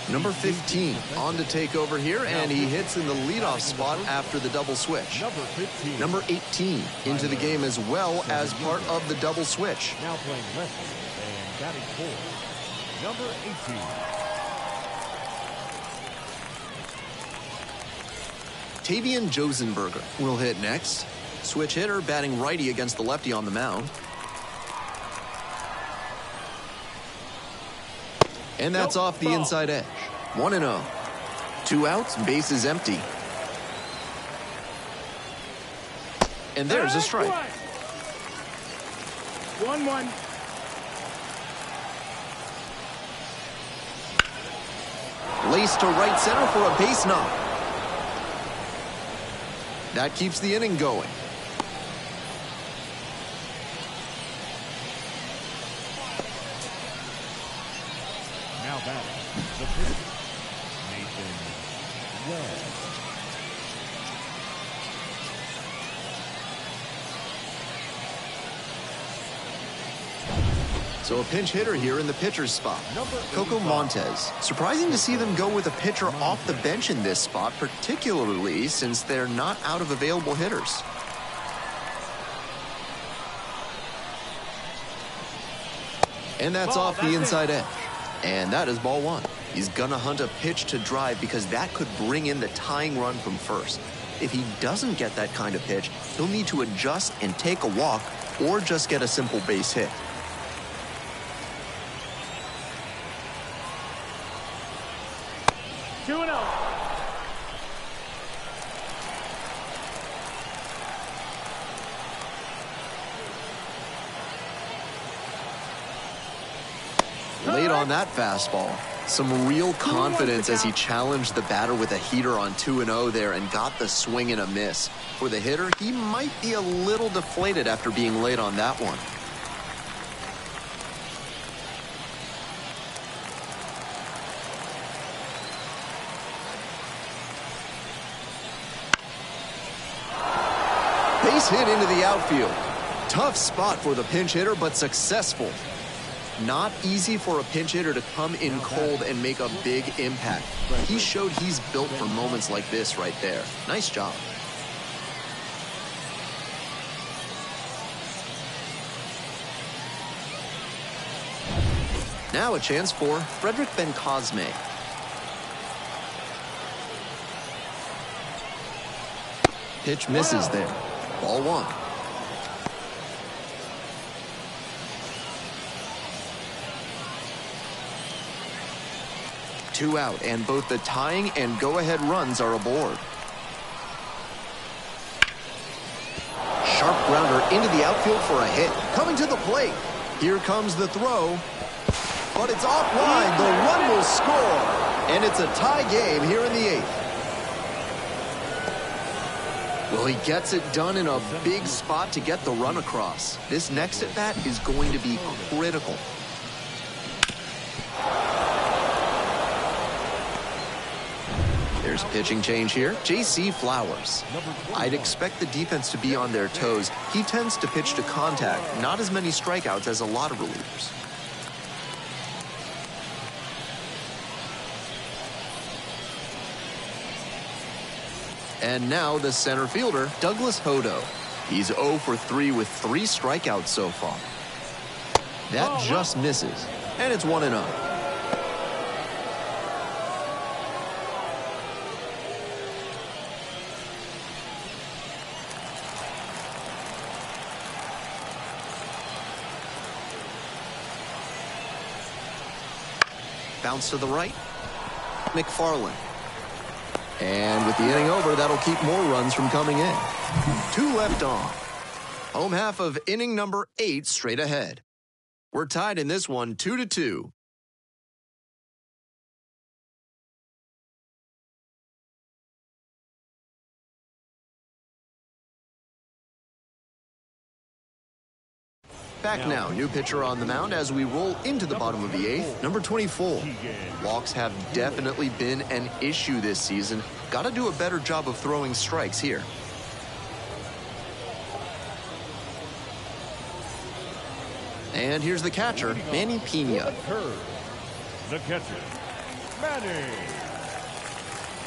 Number 15 on to take over here, and he hits in the leadoff spot after the double switch. Number 18 into the game as well as part of the double switch. Now playing left field and batting fourth, number 18. Tavian Josenberger will hit next. Switch hitter batting righty against the lefty on the mound. And that's off the inside edge. 1-0. 2 outs, bases empty. And there's a strike. 1-1. Laced to right center for a base knock. That keeps the inning going. Now batting, the pitcher, Nathan Webb. So a pinch hitter here in the pitcher's spot. Coco Montez. Surprising to see them go with a pitcher off the bench in this spot, particularly since they're not out of available hitters. And that's off the inside edge. And that is ball 1. He's gonna hunt a pitch to drive because that could bring in the tying run from first. If he doesn't get that kind of pitch, he'll need to adjust and take a walk or just get a simple base hit. Two and out. Late on that fastball. Some real confidence as he challenged the batter with a heater on 2-0 there and got the swing and a miss. For the hitter, he might be a little deflated after being late on that one. Base hit into the outfield. Tough spot for the pinch hitter, but successful. Not easy for a pinch hitter to come in cold and make a big impact. He showed he's built for moments like this right there. Nice job. Now a chance for Frederick Bencosme. Pitch misses there. Ball 1. Two out, and both the tying and go-ahead runs are aboard. sharp grounder into the outfield for a hit. Coming to the plate. Here comes the throw. But it's offline. The run will score. And it's a tie game here in the 8th. Well, he gets it done in a big spot to get the run across. This next at-bat is going to be critical. There's pitching change here. J.C. Flowers. I'd expect the defense to be on their toes. He tends to pitch to contact, not as many strikeouts as a lot of relievers. And now the center fielder, Douglas Hodo. He's 0 for 3 with 3 strikeouts so far. That just misses, and it's 1-0. Bounce to the right. McFarland. And with the inning over, that'll keep more runs from coming in. 2 left on. Home half of inning number 8 straight ahead. We're tied in this one 2-2. Back now, new pitcher on the mound as we roll into the bottom of the 8th, number 24. Walks have definitely been an issue this season. Got to do a better job of throwing strikes here. And here's the catcher, Manny Pena. The catcher, Manny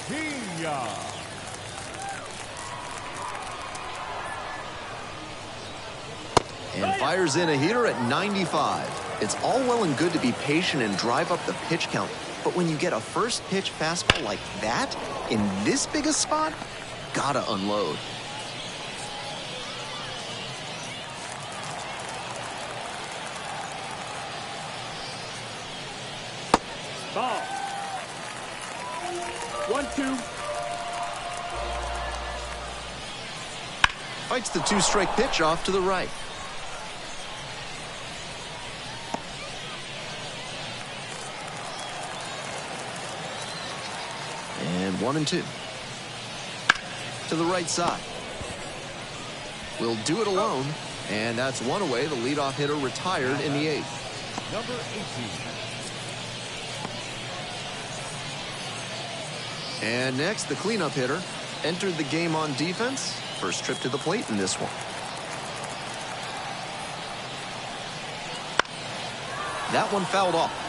Pena. And fires in a heater at 95. It's all well and good to be patient and drive up the pitch count. But when you get a first pitch fastball like that, in this big a spot, gotta unload. Ball. 1-2. Fights the 2-strike pitch off to the right. And 1-2. To the right side. Will do it alone. And that's one away. The leadoff hitter retired in the 8th. Number 18. And next, the cleanup hitter. Entered the game on defense. First trip to the plate in this one. That one fouled off.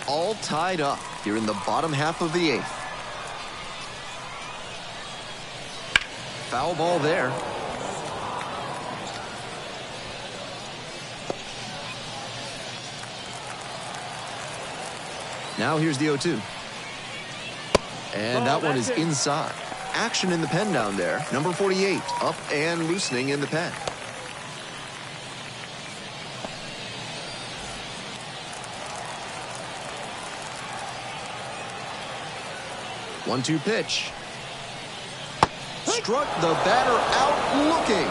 All tied up here in the bottom half of the 8th. Foul ball there. Now here's the 0-2. And that one is inside. Action in the pen down there. Number 48 up and loosening in the pen. One-two pitch. Struck the batter out looking.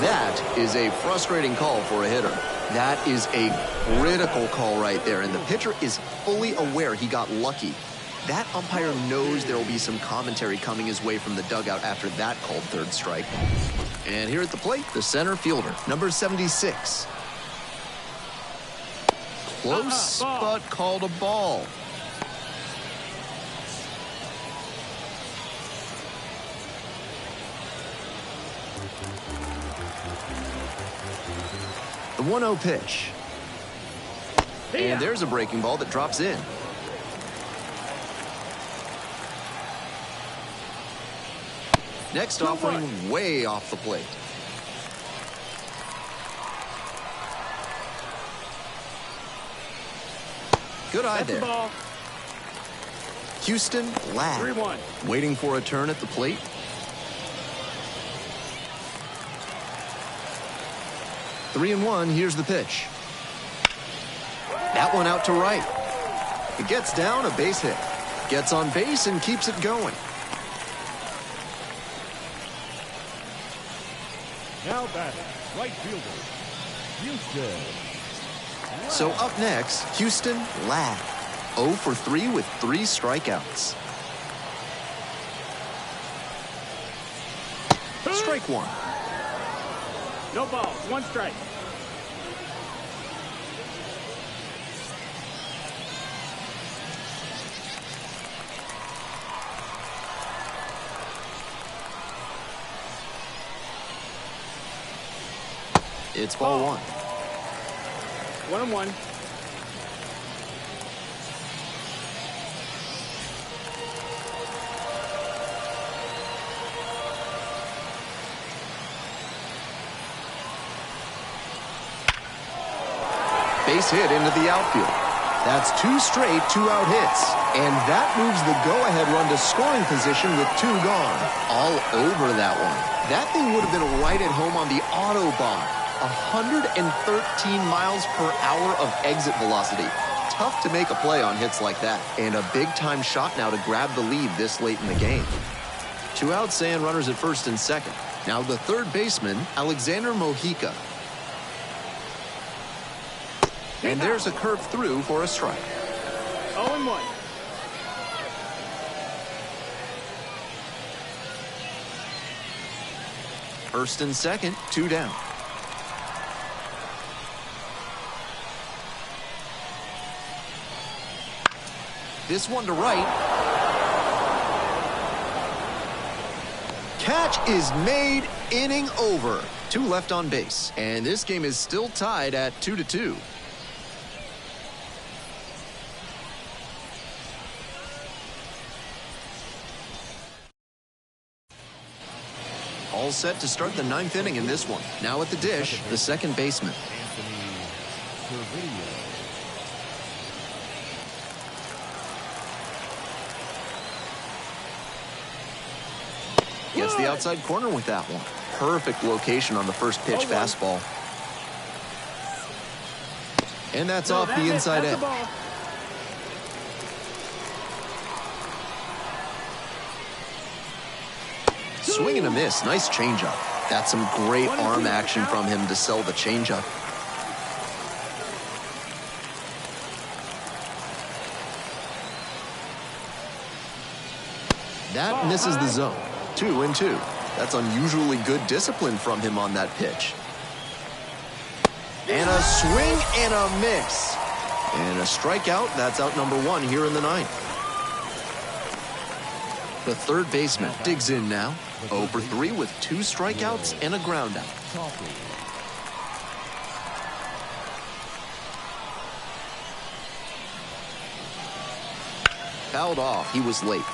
That is a frustrating call for a hitter. That is a critical call right there, and the pitcher is fully aware he got lucky. That umpire knows there will be some commentary coming his way from the dugout after that called third strike. And here at the plate, the center fielder, number 76. Close, but called a ball. The 1-0 pitch. And there's a breaking ball that drops in. Next offering way off the plate. Good eye there. Houston Ladd 3-1. waiting for a turn at the plate. Three and one, here's the pitch. That one out to right. It gets down, a base hit. Gets on base and keeps it going. Now batting, right fielder, Houston. So up next, Houston Ladd. 0 for 3 with 3 strikeouts. Strike one. No balls, 1 strike. It's ball 1. 1-1. Base hit into the outfield. That's 2 straight 2-out hits. And that moves the go-ahead run to scoring position with 2 gone. All over that one. That thing would have been right at home on the Autobahn. 113 miles per hour of exit velocity. Tough to make a play on hits like that. And a big-time shot now to grab the lead this late in the game. 2 outs and runners at first and second. Now the third baseman, Alexander Mojica. And there's a curve through for a strike. 0-1. First and second, 2 down. This one to right. Catch is made, inning over. 2 left on base, and this game is still tied at 2-2. All set to start the 9th inning in this one. Now at the dish, the second baseman. Gets the outside corner with that one. Perfect location on the first pitch fastball. And that's off the inside edge. Swing and a miss. Nice changeup. That's some great arm action from him to sell the changeup. That misses the zone. 2-2. That's unusually good discipline from him on that pitch. And a swing and a miss. And a strikeout. That's out number 1 here in the 9th. The third baseman digs in now. 0 for 3 with 2 strikeouts and a ground out. Fouled off. He was late.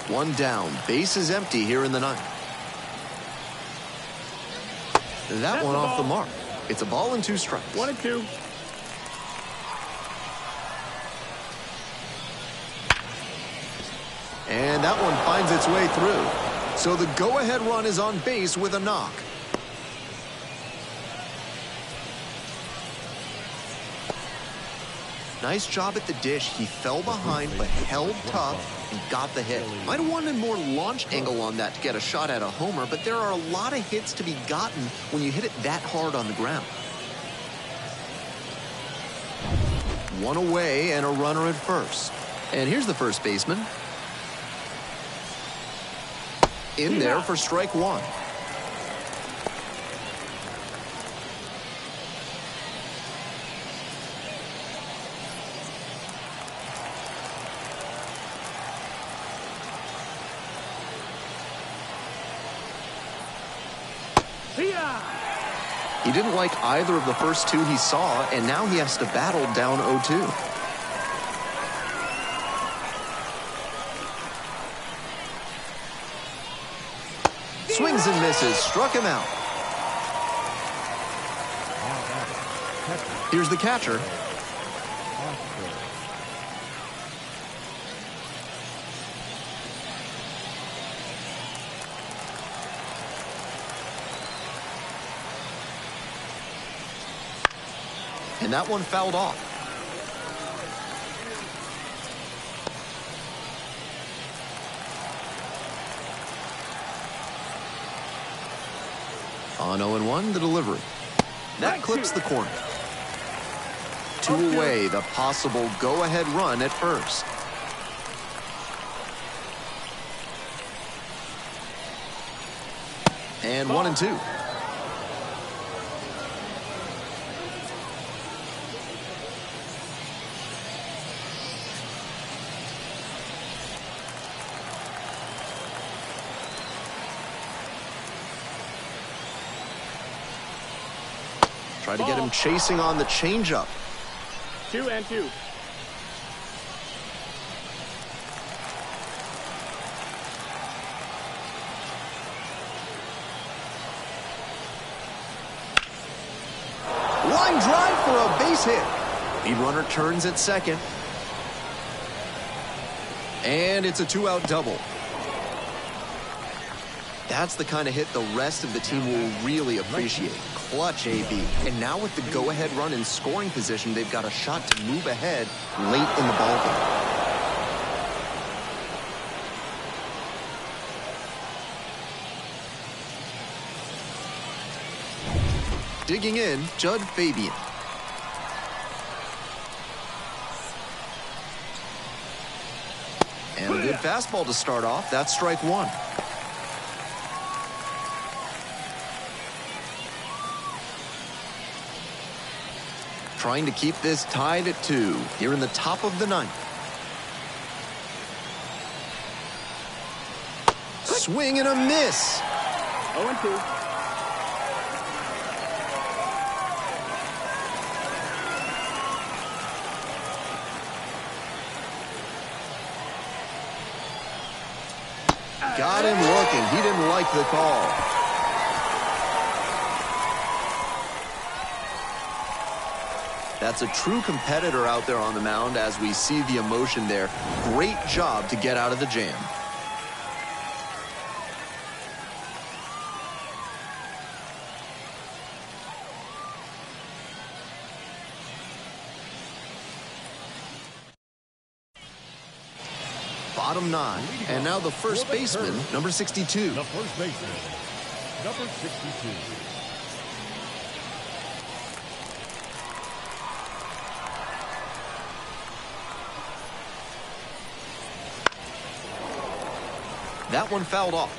One down. Base is empty here in the 9th. That one off the mark. It's a ball and 2 strikes. 1-2. And that one finds its way through. So the go-ahead run is on base with a knock. Nice job at the dish. He fell behind but held tough and got the hit. Might have wanted more launch angle on that to get a shot at a homer, but there are a lot of hits to be gotten when you hit it that hard on the ground. 1 away and a runner at first. And here's the first baseman. In there for strike 1. He didn't like either of the first 2 he saw, and now he has to battle down 0-2. Swings and misses, struck him out. Here's the catcher. And that one fouled off. On 0-1, the delivery. That clips the corner. 2 away, the possible go-ahead run at first. And 1-2. Try to get him chasing on the changeup. 2-2. Line drive for a base hit. Lead runner turns at second. And it's a 2-out double. That's the kind of hit the rest of the team will really appreciate. Clutch, AB. And now with the go-ahead run in scoring position, they've got a shot to move ahead late in the ballgame. Digging in, Judd Fabian. And a good fastball to start off. That's strike one. Trying to keep this tied at 2 here in the top of the 9th. Swing and a miss. 0-2. Got him looking. He didn't like the call. That's a true competitor out there on the mound as we see the emotion there. Great job to get out of the jam. Bottom 9, and now the first baseman, number 62. The first baseman, number 62. That one fouled off.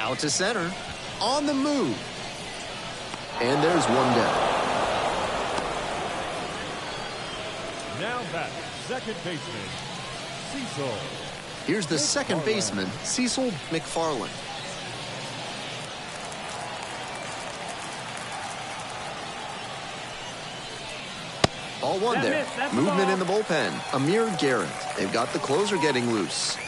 Out to center. On the move. And there's one down. Now back, second baseman, Cecil. Here's the second baseman, Cecil McFarland. Ball one there. Movement in the bullpen. Amir Garrett. They've got the closer getting loose.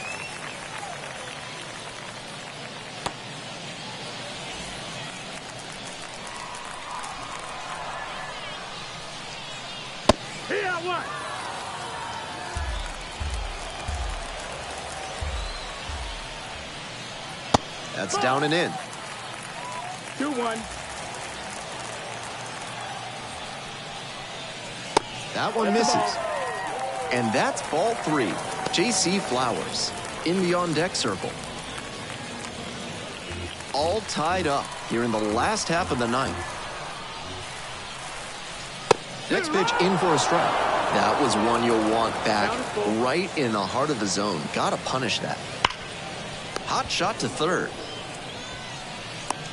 That's down and in. 2-1. That one misses. And that's ball 3. J.C. Flowers in the on-deck circle. All tied up here in the last half of the 9th. Next pitch in for a strike. That was one you'll want back right in the heart of the zone. Gotta punish that. Hot shot to third.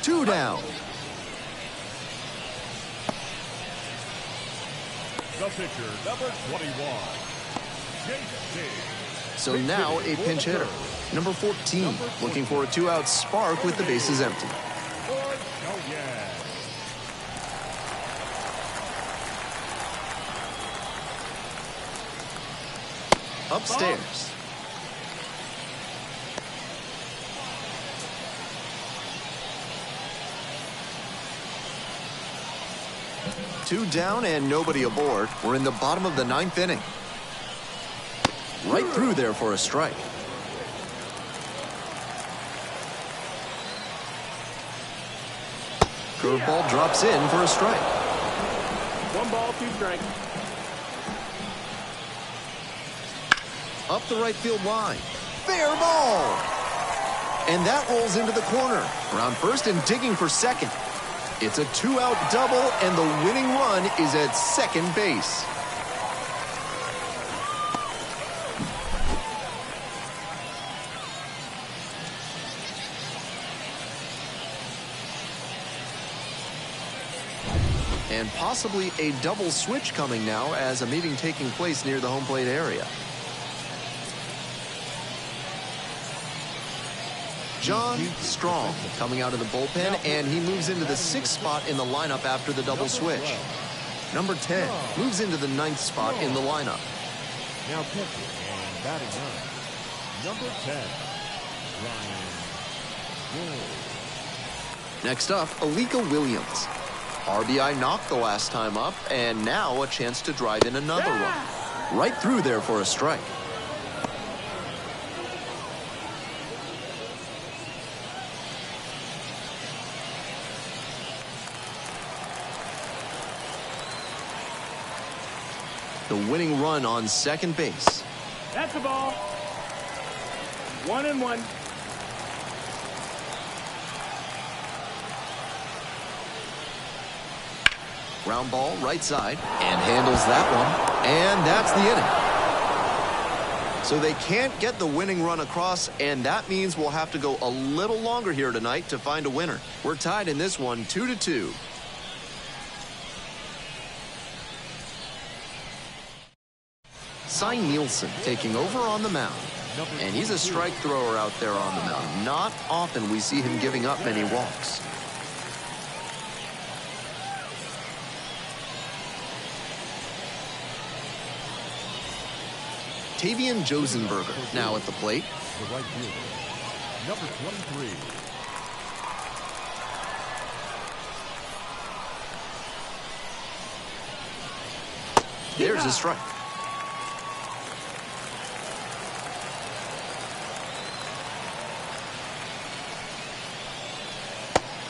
2 down. The pitcher, number 21, J.C. So now a pinch hitter. Number 14, looking for a 2-out spark with the bases empty. Upstairs. Two down and nobody aboard. We're in the bottom of the 9th inning. Right through there for a strike. Curveball drops in for a strike. 1 ball, 2 strikes. Up the right field line. Fair ball. And that rolls into the corner. Around first and digging for second. It's a 2-out double, and the winning run is at second base. And possibly a double switch coming now as a meeting taking place near the home plate area. John Strong coming out of the bullpen, and he moves into the 6th spot in the lineup after the double switch. Number 10 moves into the 9th spot in the lineup. Now pitching and batting 9. Number 10, Ryan Gould. Next up, Alika Williams. RBI knocked the last time up, and now a chance to drive in another run. Right through there for a strike. The winning run on second base. That's the ball. 1-1. Ground ball right side, and handles that one. And that's the inning. So they can't get the winning run across, and that means we'll have to go a little longer here tonight to find a winner. We're tied in this one 2-2. Cy Nielsen taking over on the mound. And he's a strike thrower out there on the mound. Not often we see him giving up many walks. Tavian Josenberger now at the plate. The right fielder, number 23. There's a strike.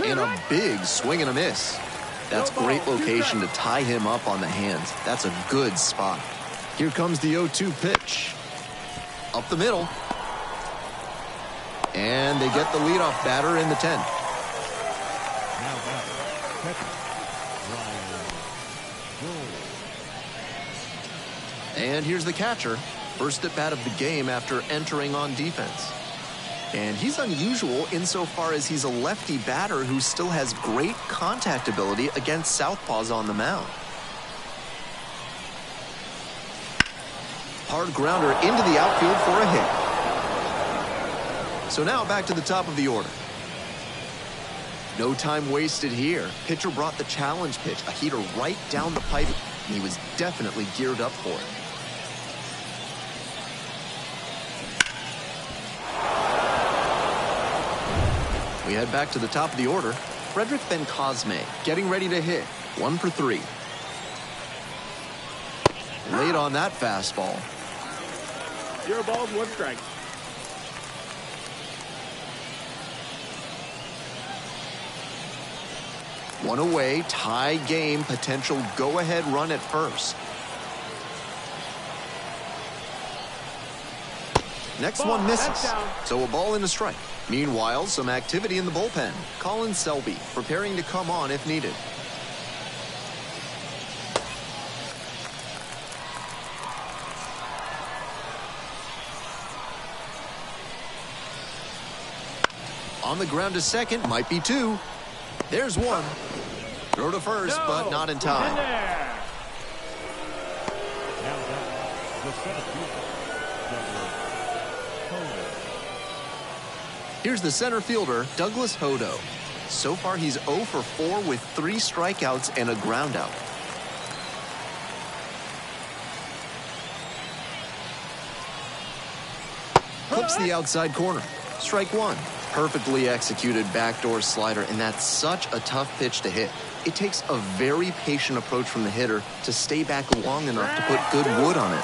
And a big swing and a miss. That's great location to tie him up on the hands. That's a good spot. Here comes the 0-2 pitch. Up the middle. And they get the leadoff batter in the 10th. Now batting, catcher, Ryan Gould. And here's the catcher. First at bat of the game after entering on defense. And he's unusual insofar as he's a lefty batter who still has great contact ability against southpaws on the mound. Hard grounder into the outfield for a hit. So now back to the top of the order. No time wasted here. Pitcher brought the challenge pitch, a heater right down the pipe, and he was definitely geared up for it. We head back to the top of the order. Frederick Bencosme getting ready to hit. 1 for 3. Late on that fastball. 0 balls, 1 strike. One away, tie game, potential go-ahead run at first. Next one misses, so a ball and a strike. Meanwhile, some activity in the bullpen. Colin Selby preparing to come on if needed. On the ground to second, might be 2. There's 1. Throw to first, but not in time. Now batting, the center fielder, Here's the center fielder, Douglas Hodo. So far, he's 0 for 4 with 3 strikeouts and a groundout. Clips the outside corner. Strike 1. Perfectly executed backdoor slider, and that's such a tough pitch to hit. It takes a very patient approach from the hitter to stay back long enough to put good wood on it.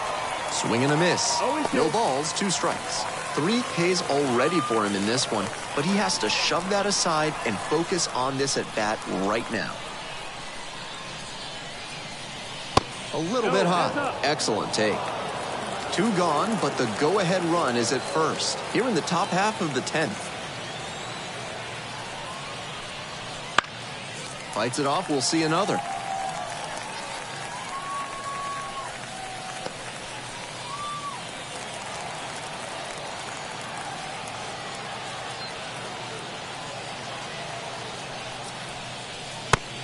Swing and a miss. No balls, 2 strikes. 3 Ks already for him in this one, but he has to shove that aside and focus on this at bat right now. A little bit hot. Excellent take. 2 gone, but the go-ahead run is at first, here in the top half of the 10th. Fights it off, we'll see another.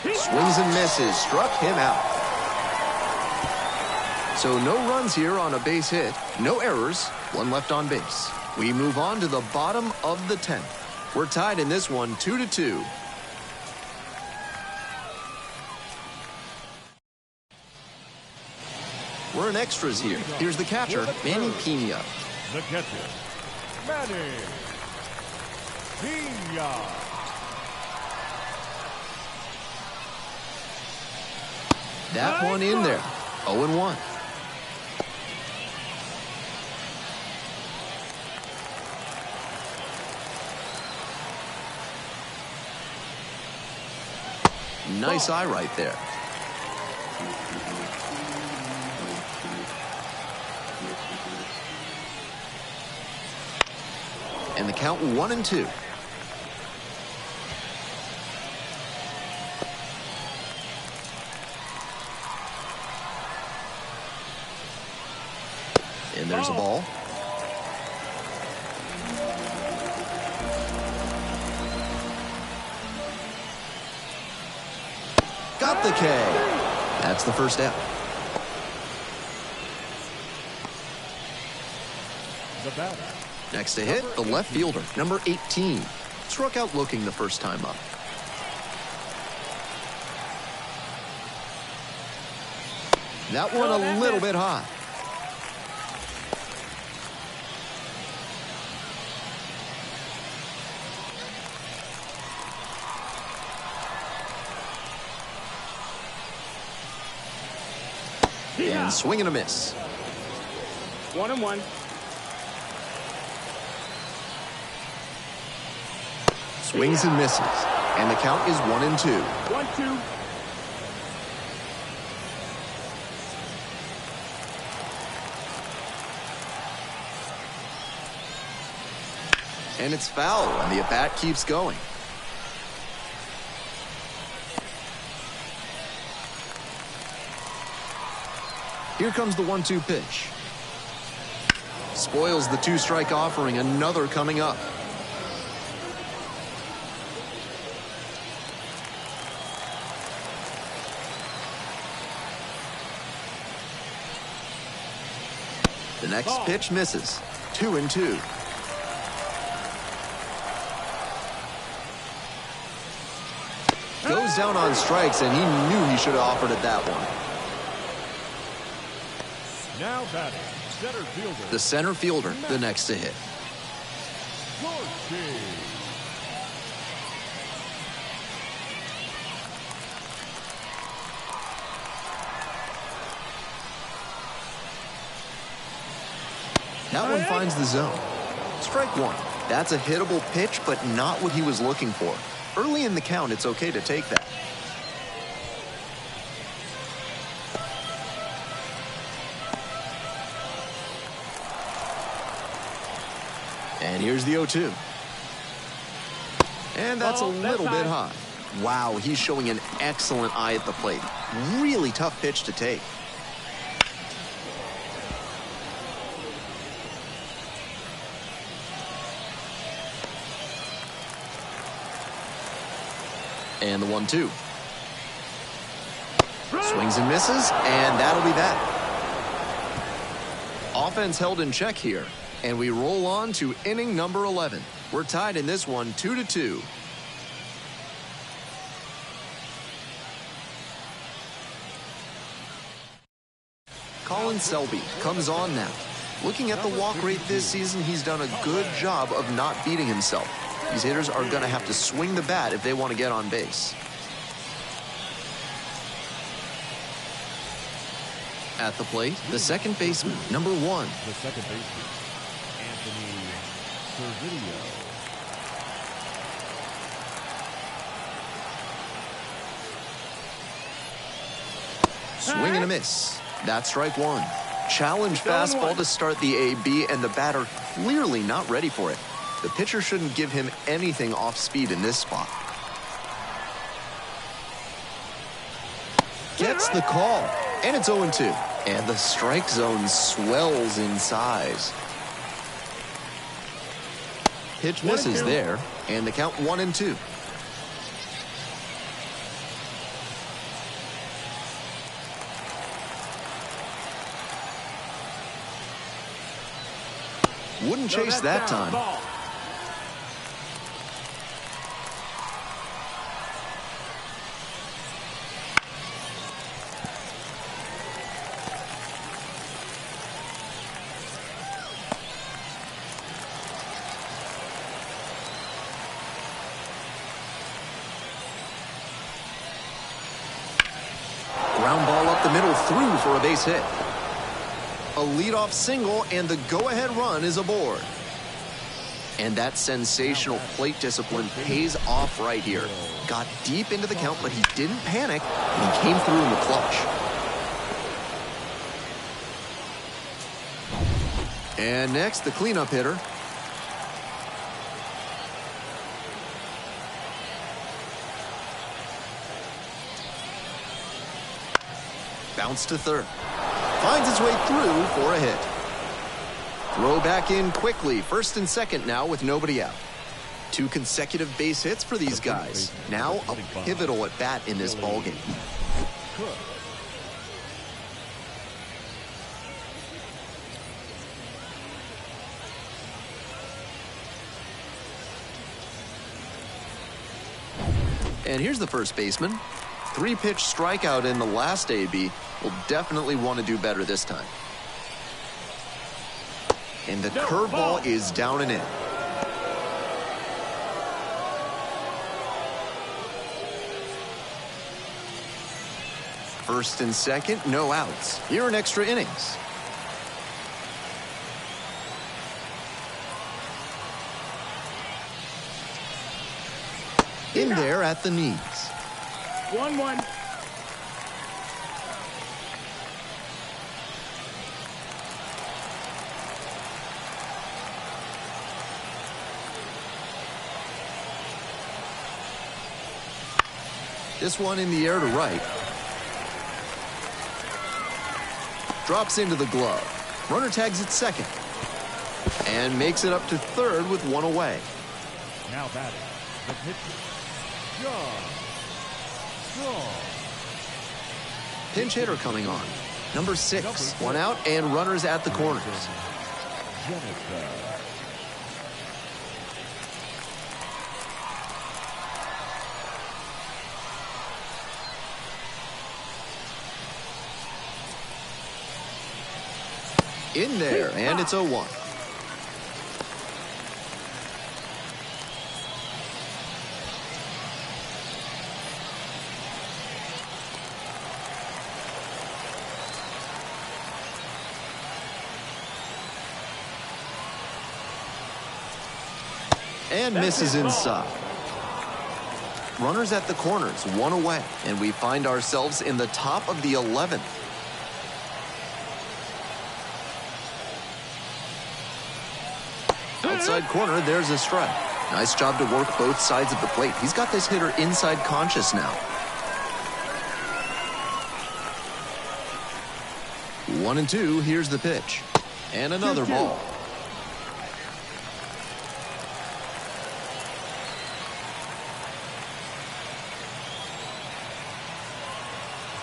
Swings and misses, struck him out. So no runs here on a base hit, no errors, 1 left on base. We move on to the bottom of the 10th. We're tied in this one 2-2. We're in extras here. Here's the catcher, Manny Pena. The catcher, Manny Pena. That one in there, 0-1. Nice eye right there. And the count 1-2. And there's a ball. Got the K. That's the first out. The batter. Next to hit, the left fielder, number 18. Struck out looking the first time up. That one a little bit high. And swing and a miss. 1-1. Swings and misses. And the count is 1-2. 1-2. And it's foul, and the at-bat keeps going. Here comes the 1-2 pitch. Spoils the 2-strike offering, another coming up. The next pitch misses. 2-2. Goes down on strikes, and he knew he should have offered it that one. Now batting, center fielder. The center fielder, the next to hit. That one finds the zone. Strike 1. That's a hittable pitch, but not what he was looking for. Early in the count, it's okay to take that. And here's the 0-2. And that's a little bit high. Wow, he's showing an excellent eye at the plate. Really tough pitch to take. And the 1-2. Swings and misses, and that'll be that. Offense held in check here, and we roll on to inning number 11. We're tied in this one 2-2. Colin Selby comes on now. Looking at the walk rate this season, he's done a good job of not beating himself. These hitters are going to have to swing the bat if they want to get on base. At the plate, the second baseman, number 1. The second baseman, Anthony for video. Swing and a miss. That's strike one. Challenge fastball to start the AB, and the batter clearly not ready for it. The pitcher shouldn't give him anything off speed in this spot. Gets the call, and it's 0-2. And the strike zone swells in size. Pitch misses there, and the count 1-2. Wouldn't chase that time. Ground ball up the middle, through for a base hit. A leadoff single, and the go-ahead run is aboard. And that sensational plate discipline pays off right here. Got deep into the count, but he didn't panic, and he came through in the clutch. And next, the cleanup hitter. Bounce to third. Finds its way through for a hit. Throw back in quickly. First and second now with nobody out. 2 consecutive base hits for these guys. Now a pivotal at bat in this ballgame. And here's the first baseman. 3-pitch strikeout in the last AB. Will definitely want to do better this time. And the curveball is down and in. First and second, no outs. Here in extra innings. In there at the knees. 1-1. This one in the air to right. Drops into the glove. Runner tags at second. And makes it up to third with 1 away. Now batting, the pitcher, John Strong. Pinch hitter coming on. Number 6. 1 out and runners at the corners. Jennifer. In there, and it's 0-1. And misses inside. Runners at the corners, 1 away, and we find ourselves in the top of the 11th. Outside corner, there's a strike. Nice job to work both sides of the plate. He's got this hitter inside conscious now. 1-2, here's the pitch. And another ball.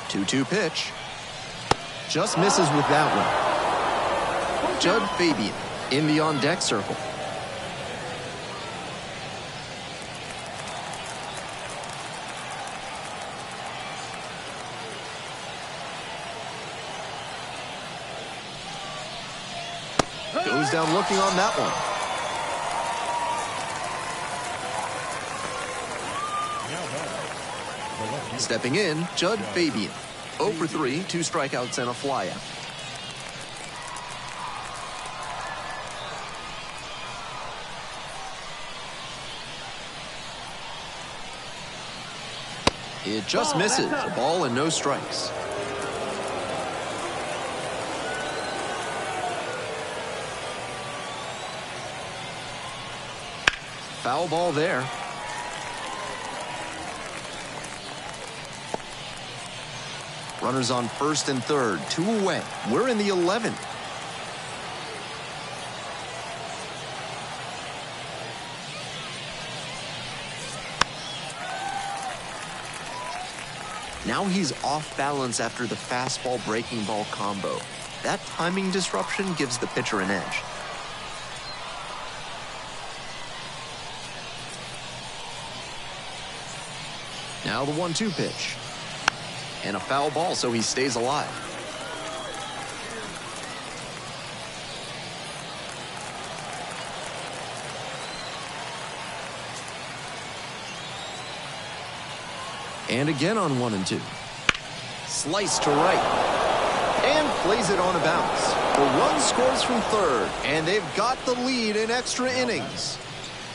2-2 pitch. Just misses with that one. Judd Fabian in the on-deck circle. Goes down looking on that one. Stepping in, Judd Fabian. 0 for 3, 2 strikeouts and a flyout. It just misses. A ball and no strikes. Foul ball there. Runners on first and third, 2 away. We're in the 11th. Now he's off balance after the fastball breaking ball combo. That timing disruption gives the pitcher an edge. Now the 1-2 pitch. And a foul ball, so he stays alive. And again on 1 and 2. Slice to right. And plays it on a bounce. The run scores from third, and they've got the lead in extra innings.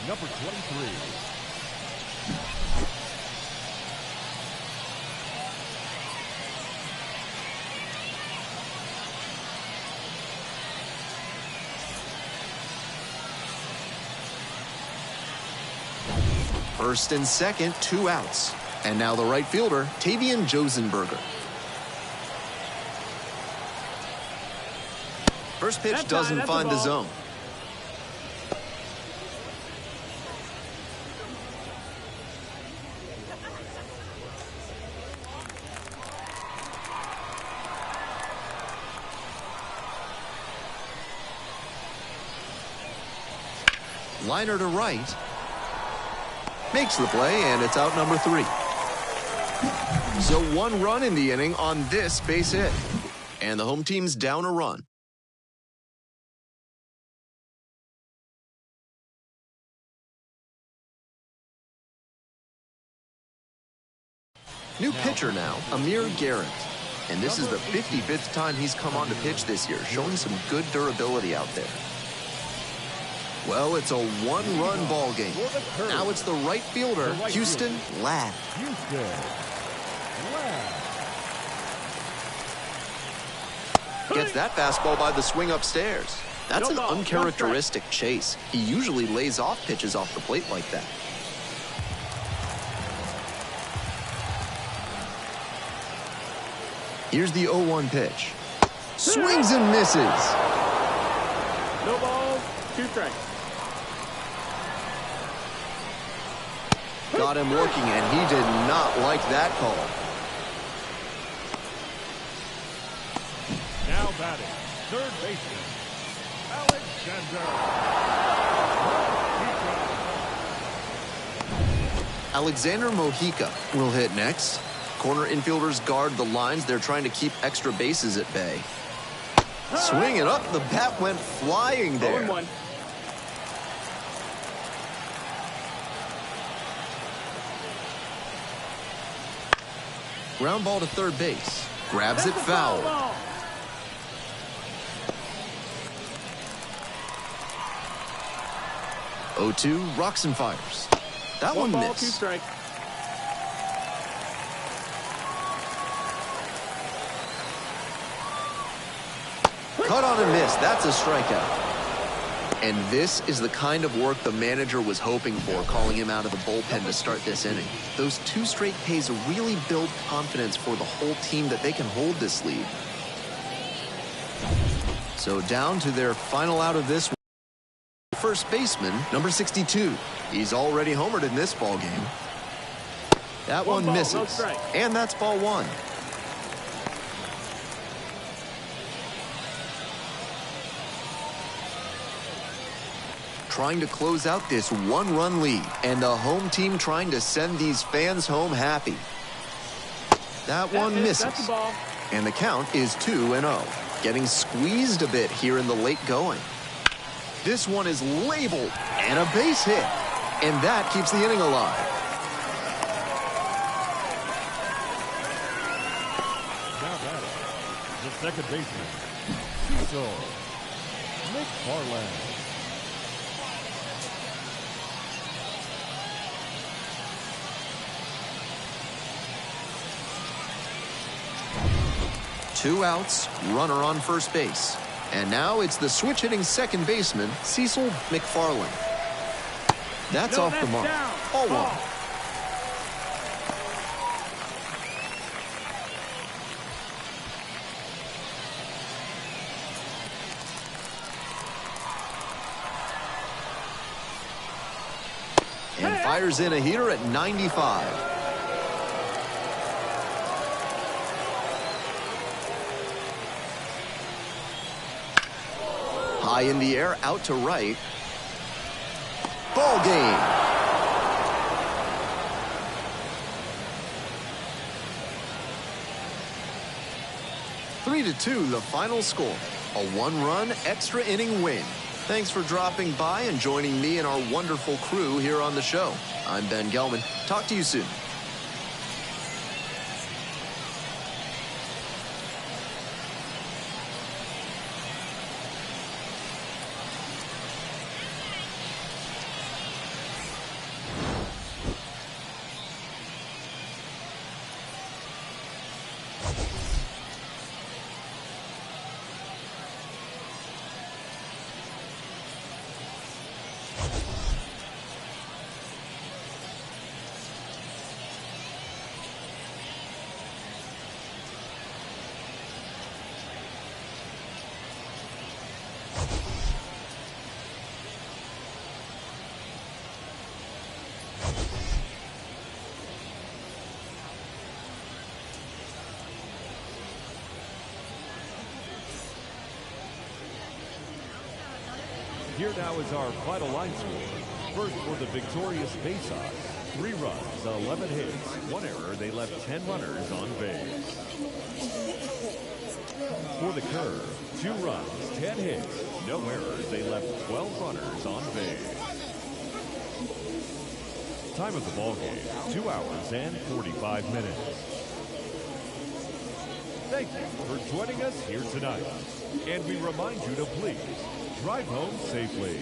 Number 23. First and second, 2 outs. And now the right fielder, Tavian Josenberger. First pitch doesn't find the zone. Liner to right. Makes the play, and it's out number 3. So 1 run in the inning on this base hit. And the home team's down a run. New pitcher now, Amir Garrett. And this is the 55th time he's come on to pitch this year, showing some good durability out there. Well, it's a 1-run ball game. Now it's the right fielder, Houston Ladd. Gets that fastball by the swing upstairs. That's an uncharacteristic chase. He usually lays off pitches off the plate like that. Here's the 0-1 pitch. Swings and misses. No balls, 2 strikes. Got him working, and he did not like that call. Now batting, third baseman, Alexander Mojica will hit next. Corner infielders guard the lines. They're trying to keep extra bases at bay. Swing it up. The bat went flying there. 0-1. Ground ball to third base. Grabs it foul. Ball. 0-2, rocks and fires. That 1 one ball, 2 missed. strikes. Cut on a miss. That's a strikeout. And this is the kind of work the manager was hoping for, calling him out of the bullpen to start this inning. Those 2 straight Ks really build confidence for the whole team that they can hold this lead. So down to their final out of this one. First baseman, number 62. He's already homered in this ball game. That one ball, misses. no strike. And that's ball 1. Trying to close out this 1-run lead, and the home team trying to send these fans home happy. That one misses. That's the ball. And the count is 2-0. Getting squeezed a bit here in the late going. This one is labeled, and a base hit. And that keeps the inning alive. Now batting, the second baseman, McFarland. 2 outs, runner on first base. And now it's the switch-hitting second baseman, Cecil McFarland. That's off the mark. Ball 1. And fires in a heater at 95. High in the air, out to right. Ball game. Three to 2, the final score. A 1-run extra inning win. Thanks for dropping by and joining me and our wonderful crew here on the show. I'm Ben Gelman. Talk to you soon. Here now is our final line score. First for the victorious BaySox, 3 runs, 11 hits, 1 error. They left 10 runners on base. For the Curve, 2 runs, 10 hits, no errors. They left 12 runners on base. Time of the ball game, 2 hours and 45 minutes. Thank you for joining us here tonight. And we remind you to please drive home safely.